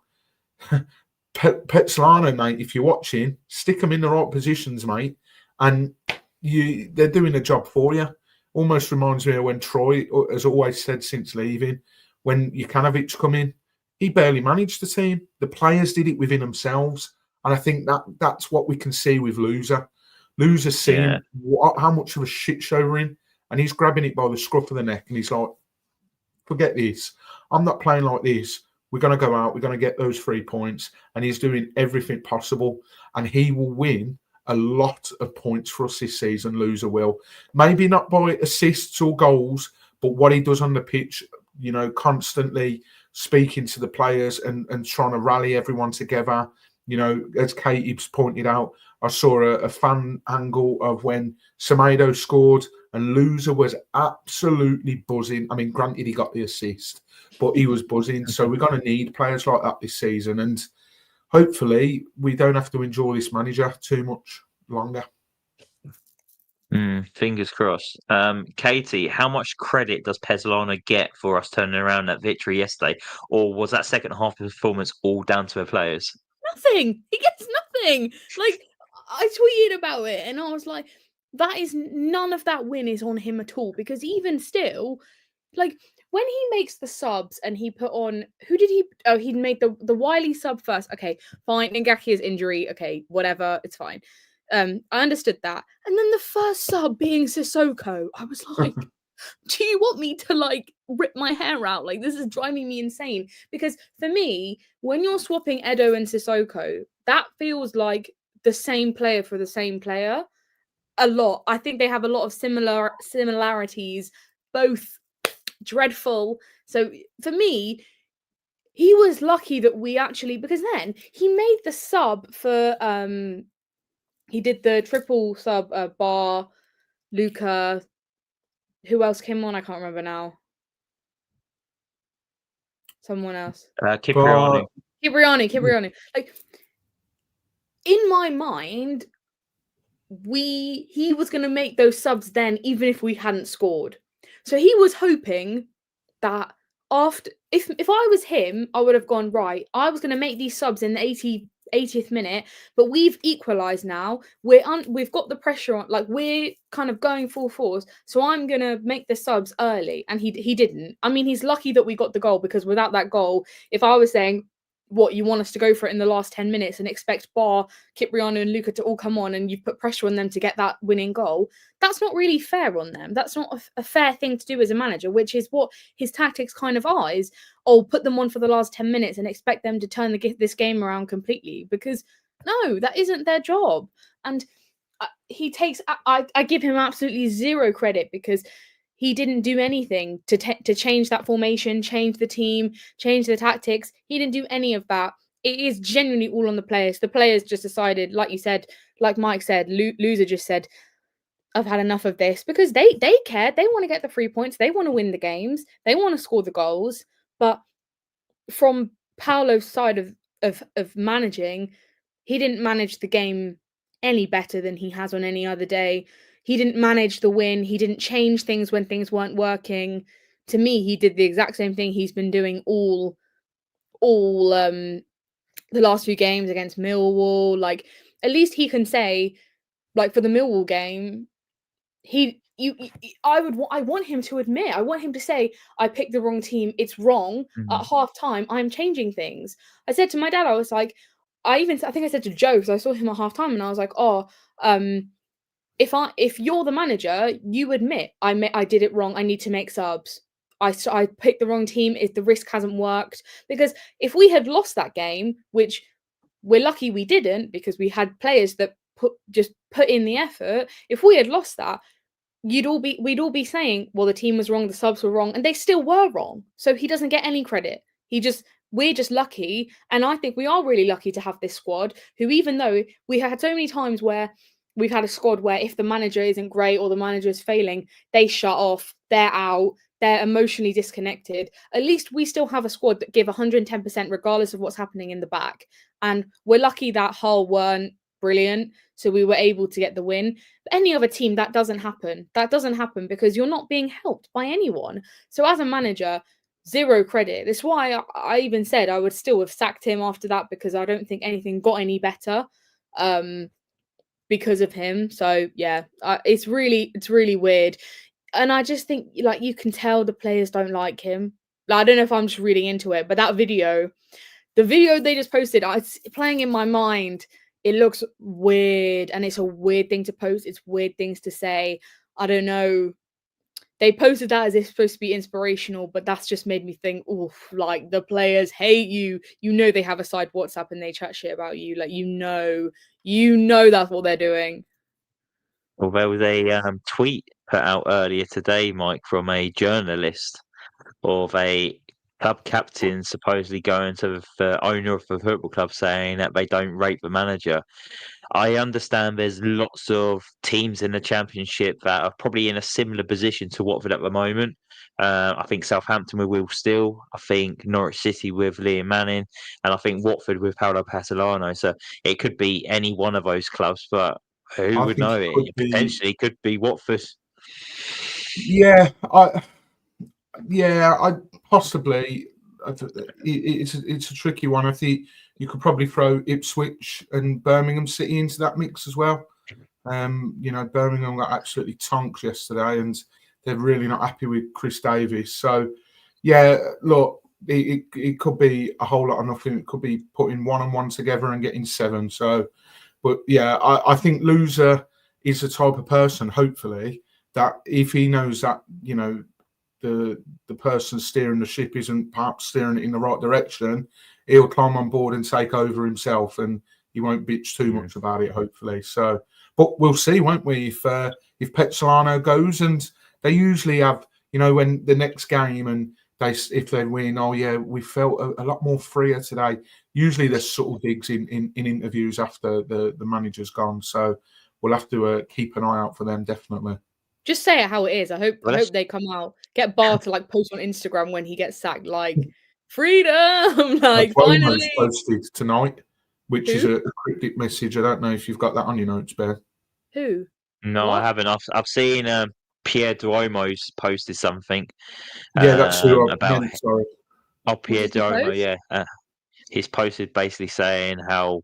Pezzolano, mate, if you're watching, stick them in the right positions, mate, and they're doing a job for you. Almost reminds me of when Troy has always said since leaving, when Jukanovic come in, he barely managed the team. The players did it within themselves, and I think that's what we can see with Louza. Louza's seeing how much of a shit show we're in, and he's grabbing it by the scruff of the neck, and he's like, forget this. I'm not playing like this. We're going to go out. We're going to get those 3 points. And he's doing everything possible. And he will win a lot of points for us this season, Louza will. Maybe not by assists or goals, but what he does on the pitch, constantly speaking to the players and trying to rally everyone together. As Caity's pointed out, I saw a fan angle of when Semedo scored and Louza was absolutely buzzing. I mean, granted, he got the assist, but he was buzzing. So we're going to need players like that this season. And hopefully we don't have to enjoy this manager too much longer. Fingers crossed. Caity, how much credit does Pezzolano get for us turning around that victory yesterday? Or was that second half performance all down to the players? Nothing. He gets nothing. Like, I tweeted about it and I was like, none of that win is on him at all, because even still, like, when he makes the subs and he put on, he made the Wiley sub first. Okay, fine. Ngakia's injury. Okay, whatever. It's fine. I understood that. And then the first sub being Sissoko, I was like, do you want me to like rip my hair out? Like, this is driving me insane. Because for me, when you're swapping Edo and Sissoko, that feels like the same player for the same player. A lot. I think they have a lot of similarities, both dreadful. So for me, he was lucky that we actually, because then he made the sub for he did the triple sub Bar, Luca. Who else came on? I can't remember now. Someone else. Cipriani. Cipriani. Like, in my mind, he was going to make those subs then, even if we hadn't scored. So he was hoping that after, if I was him, I would have gone, right, I was going to make these subs in the 80th minute, but we've equalized now. We've got the pressure on, like, we're kind of going full force, so I'm going to make the subs early. And he didn't. I mean, he's lucky that we got the goal, because without that goal, if I was saying, what, you want us to go for it in the last 10 minutes and expect Bar, Cipriano and Luca to all come on and you put pressure on them to get that winning goal, that's not really fair on them. That's not a fair thing to do as a manager, which is what his tactics kind of are, is, put them on for the last 10 minutes and expect them to turn this game around completely, because no, that isn't their job. And I give him absolutely zero credit, because he didn't do anything to change that formation, change the team, change the tactics. He didn't do any of that. It is genuinely all on the players. The players just decided, like you said, like Mike said, Louza just said, I've had enough of this, because they care. They want to get the 3 points. They want to win the games. They want to score the goals. But from Paulo's side of managing, he didn't manage the game any better than he has on any other day. He didn't manage the win. He didn't change things when things weren't working. To me, he did the exact same thing he's been doing all the last few games against Millwall. Like, at least he can say, like, for the Millwall game, I want him to admit. I want him to say, I picked the wrong team. It's wrong. At half time, I'm changing things. I said to my dad, I was like, I think I said to Joe, because I saw him at half time, and I was like, if you're the manager, you admit I did it wrong. I need to make subs. I picked the wrong team. If the risk hasn't worked, because if we had lost that game, which we're lucky we didn't, because we had players that put in the effort. If we had lost that, we'd all be saying, well, the team was wrong, the subs were wrong, and they still were wrong. So he doesn't get any credit. We're just lucky, and I think we are really lucky to have this squad, who, even though we had so many times where we've had a squad where if the manager isn't great or the manager is failing, they shut off, they're out, they're emotionally disconnected. At least we still have a squad that give 110% regardless of what's happening in the back. And we're lucky that Hull weren't brilliant, so we were able to get the win. But any other team, that doesn't happen. That doesn't happen, because you're not being helped by anyone. So as a manager, zero credit. That's why I even said I would still have sacked him after that, because I don't think anything got any better because of him. So yeah, it's really weird. And I just think, like, you can tell the players don't like him. Like, I don't know if I'm just reading into it, but that video, the video they just posted, it's playing in my mind. It looks weird, and it's a weird thing to post. It's weird things to say. I don't know. They posted that as if it's supposed to be inspirational, but that's just made me think, oof, like, the players hate you. You know they have a side WhatsApp and they chat shit about you. Like, you know that's what they're doing. Well, there was a tweet put out earlier today, Mike, from a journalist of a club captain supposedly going to the owner of the football club saying that they don't rate the manager. I understand there's lots of teams in the Championship that are probably in a similar position to Watford at the moment. I think Southampton with Will Steele, I think Norwich City with Liam Manning, and I think Watford with Paulo Pezzolano. So it could be any one of those clubs, but who I would think know it it? could It be. potentially could be Watford. Yeah, I possibly. It's a tricky one. I think you could probably throw Ipswich and Birmingham City into that mix as well. Birmingham got absolutely tonked yesterday, and they're really not happy with Chris Davies. So, yeah, look, it could be a whole lot of nothing. It could be putting 1 and 1 together and getting 7. So, but yeah, I think Louza is the type of person, hopefully, that if he knows that, the person steering the ship isn't perhaps steering it in the right direction, he'll climb on board and take over himself, and he won't bitch too much about it, hopefully. So, but we'll see, won't we? If Pezzolano goes, and they usually have, when the next game, and if they win, oh yeah, we felt a lot more freer today. Usually there's subtle digs in interviews after the manager's gone. So we'll have to keep an eye out for them, definitely. Just say it how it is. I hope Well, they come out. Get Bar to like post on Instagram when he gets sacked, like, freedom, like, finally. Posted tonight, which is Who? a cryptic message. I don't know if you've got that on your notes, Ben. Who? No, What? I haven't. I've seen Pierre Duomo's posted something Yeah, that's who I about meant. Sorry. What Pierre did he Duomo. post? Yeah, he's posted basically saying how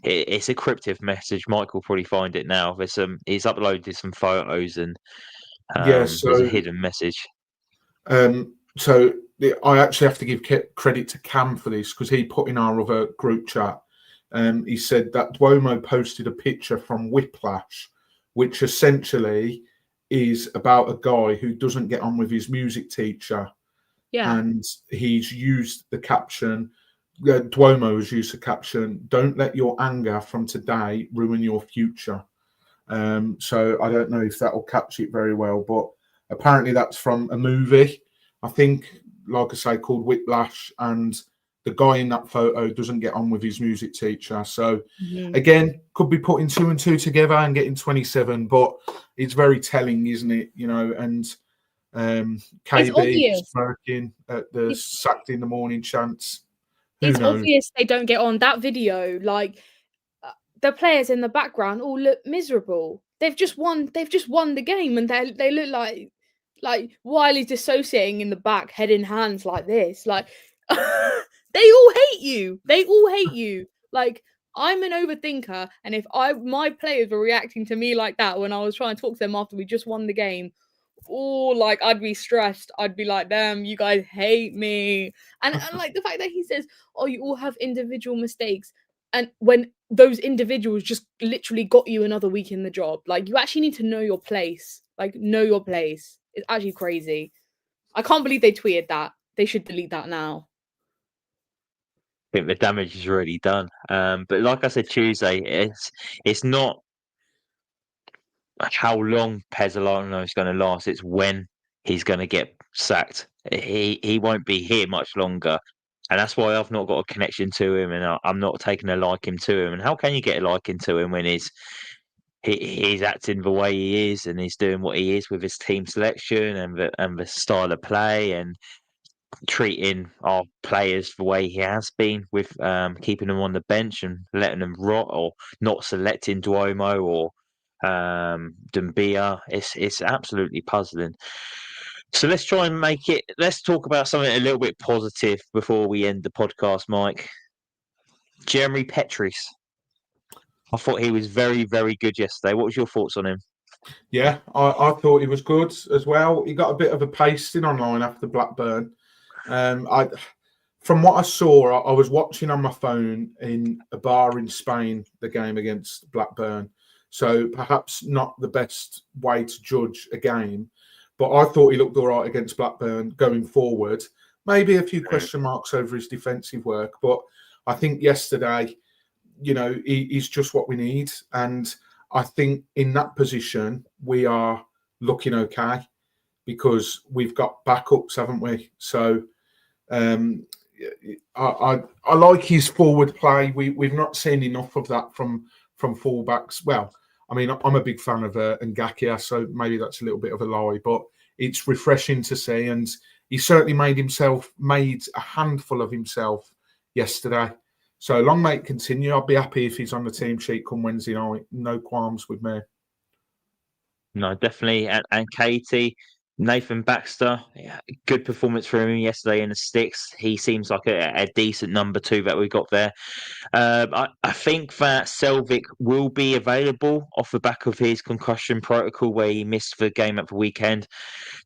it's a cryptic message. Mike will probably find it now. He's uploaded some photos, and Yeah, there's a so hidden message. I actually have to give credit to Cam for this, because he put in our other group chat. He said that Duomo posted a picture from Whiplash, which essentially is about a guy who doesn't get on with his music teacher. Yeah. And he's used the caption, Duomo has used the caption, "Don't let your anger from today ruin your future." So I don't know if that will catch it very well, but apparently that's from a movie, I think, like I say, called Whiplash, and the guy in that photo doesn't get on with his music teacher. So again, could be putting 2 and 2 together and getting 27, but it's very telling, isn't it? And KB smirking at the sacked in the morning chants. It's obvious they don't get on. That video, like, the players in the background all look miserable. They've just won the game, and they look like Wiley's dissociating in the back, head in hands like this. Like, they all hate you. They all hate you. Like, I'm an overthinker, and if my players were reacting to me like that when I was trying to talk to them after we just won the game, like, I'd be stressed. I'd be like, damn, you guys hate me. And like the fact that he says, oh, you all have individual mistakes. And when those individuals just literally got you another week in the job, like, you actually need to know your place. Like, know your place. It's actually crazy. I can't believe they tweeted that. They should delete that now. I think the damage is already done. But like I said Tuesday, it's not how long Pezzolano is going to last. It's when he's going to get sacked. He won't be here much longer. And that's why I've not got a connection to him, and I'm not taking a liking to him. And how can you get a liking to him when he's acting the way he is, and he's doing what he is with his team selection and the style of play, and treating our players the way he has been with keeping them on the bench and letting them rot, or not selecting Duomo or Dumbia. It's absolutely puzzling. So let's try and let's talk about something a little bit positive before we end the podcast, Mike. Jeremy Petrus. I thought he was very, very good yesterday. What was your thoughts on him? Yeah, I thought he was good as well. He got a bit of a pasting online after Blackburn. From what I saw, I was watching on my phone in a bar in Spain, the game against Blackburn. So perhaps not the best way to judge a game. But I thought he looked all right against Blackburn going forward. Maybe a few question marks over his defensive work. But I think yesterday, he's just what we need. And I think in that position, we are looking okay because we've got backups, haven't we? So I like his forward play. We've not seen enough of that from fullbacks. Well, I mean, I'm a big fan of Ngakia, so maybe that's a little bit of a lie, but it's refreshing to see. And he certainly made a handful of himself yesterday. So long may it continue. I'll be happy if he's on the team sheet come Wednesday night. No qualms with me. No, definitely. And Caity, Nathan Baxter, good performance for him yesterday in the sticks. He seems like a decent number 2 that we got there. I think that Selvik will be available off the back of his concussion protocol where he missed the game at the weekend.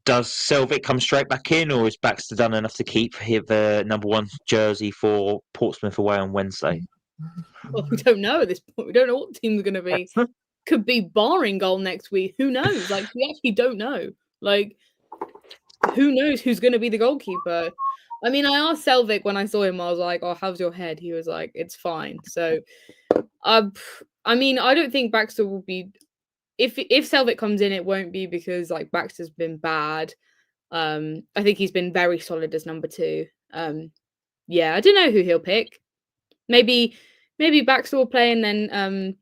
Does Selvik come straight back in, or is Baxter done enough to keep the number 1 jersey for Portsmouth away on Wednesday? Well, we don't know at this point. We don't know what the team's going to be. Could be barring goal next week. Who knows? Like, we actually don't know. Like, who knows who's going to be the goalkeeper? I mean, I asked Selvik when I saw him, I was like, oh, how's your head? He was like, it's fine. So, I mean, I don't think Baxter will be... If Selvik comes in, it won't be because, like, Baxter's been bad. I think he's been very solid as number 2. Yeah, I don't know who he'll pick. Maybe Baxter will play and then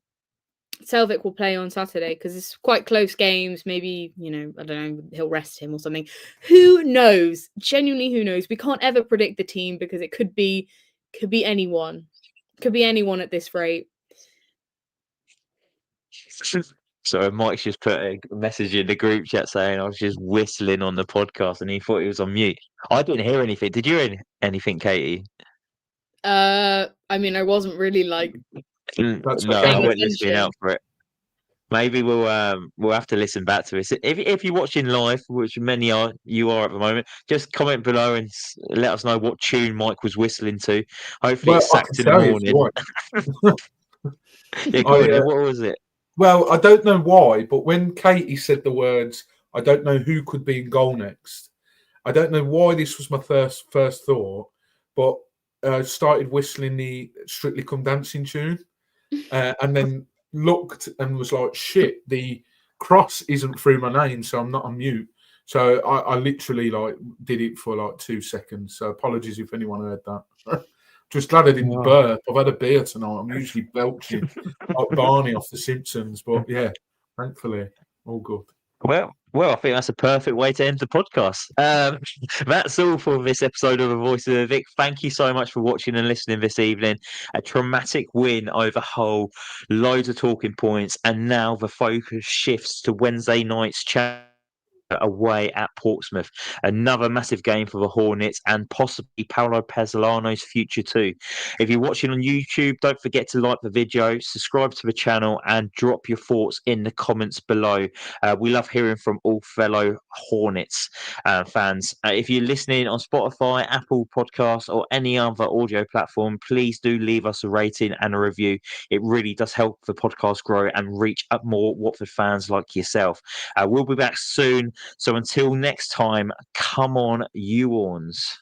Selvik will play on Saturday because it's quite close games. Maybe, I don't know, he'll rest him or something. Who knows? Genuinely, who knows? We can't ever predict the team because it could be anyone. Could be anyone at this rate. So Mike's just put a message in the group chat saying I was just whistling on the podcast and he thought he was on mute. I didn't hear anything. Did you hear anything, Caity? I mean, I wasn't really like... No, I went listening out for it. Maybe we'll have to listen back to it. If you're watching live, which many you are at the moment, just comment below and let us know what tune Mike was whistling to. Hopefully it's sacked in the morning. What was it? Well, I don't know why, but when Caity said the words, I don't know who could be in goal next. I don't know why this was my first thought, but I started whistling the Strictly Come Dancing tune, and then looked and was like, shit, the cross isn't through my name, so I'm not on mute. So I literally did it for 2 seconds. So apologies if anyone heard that. Just glad I didn't burp. I've had a beer tonight. I'm usually belching like Barney off The Simpsons, but yeah, thankfully, all good. Well, I think that's a perfect way to end the podcast. That's all for this episode of The Voice of the Vic. Thank you so much for watching and listening this evening. A traumatic win over Hull, loads of talking points, and now the focus shifts to Wednesday night's chat away at Portsmouth. Another massive game for the Hornets and possibly Paulo Pezzolano's future too. If you're watching on YouTube, don't forget to like the video, subscribe to the channel and drop your thoughts in the comments below. We love hearing from all fellow Hornets fans. If you're listening on Spotify, Apple Podcasts or any other audio platform, please do leave us a rating and a review. It really does help the podcast grow and reach up more Watford fans like yourself. We'll be back soon. So until next time, come on, you Orns.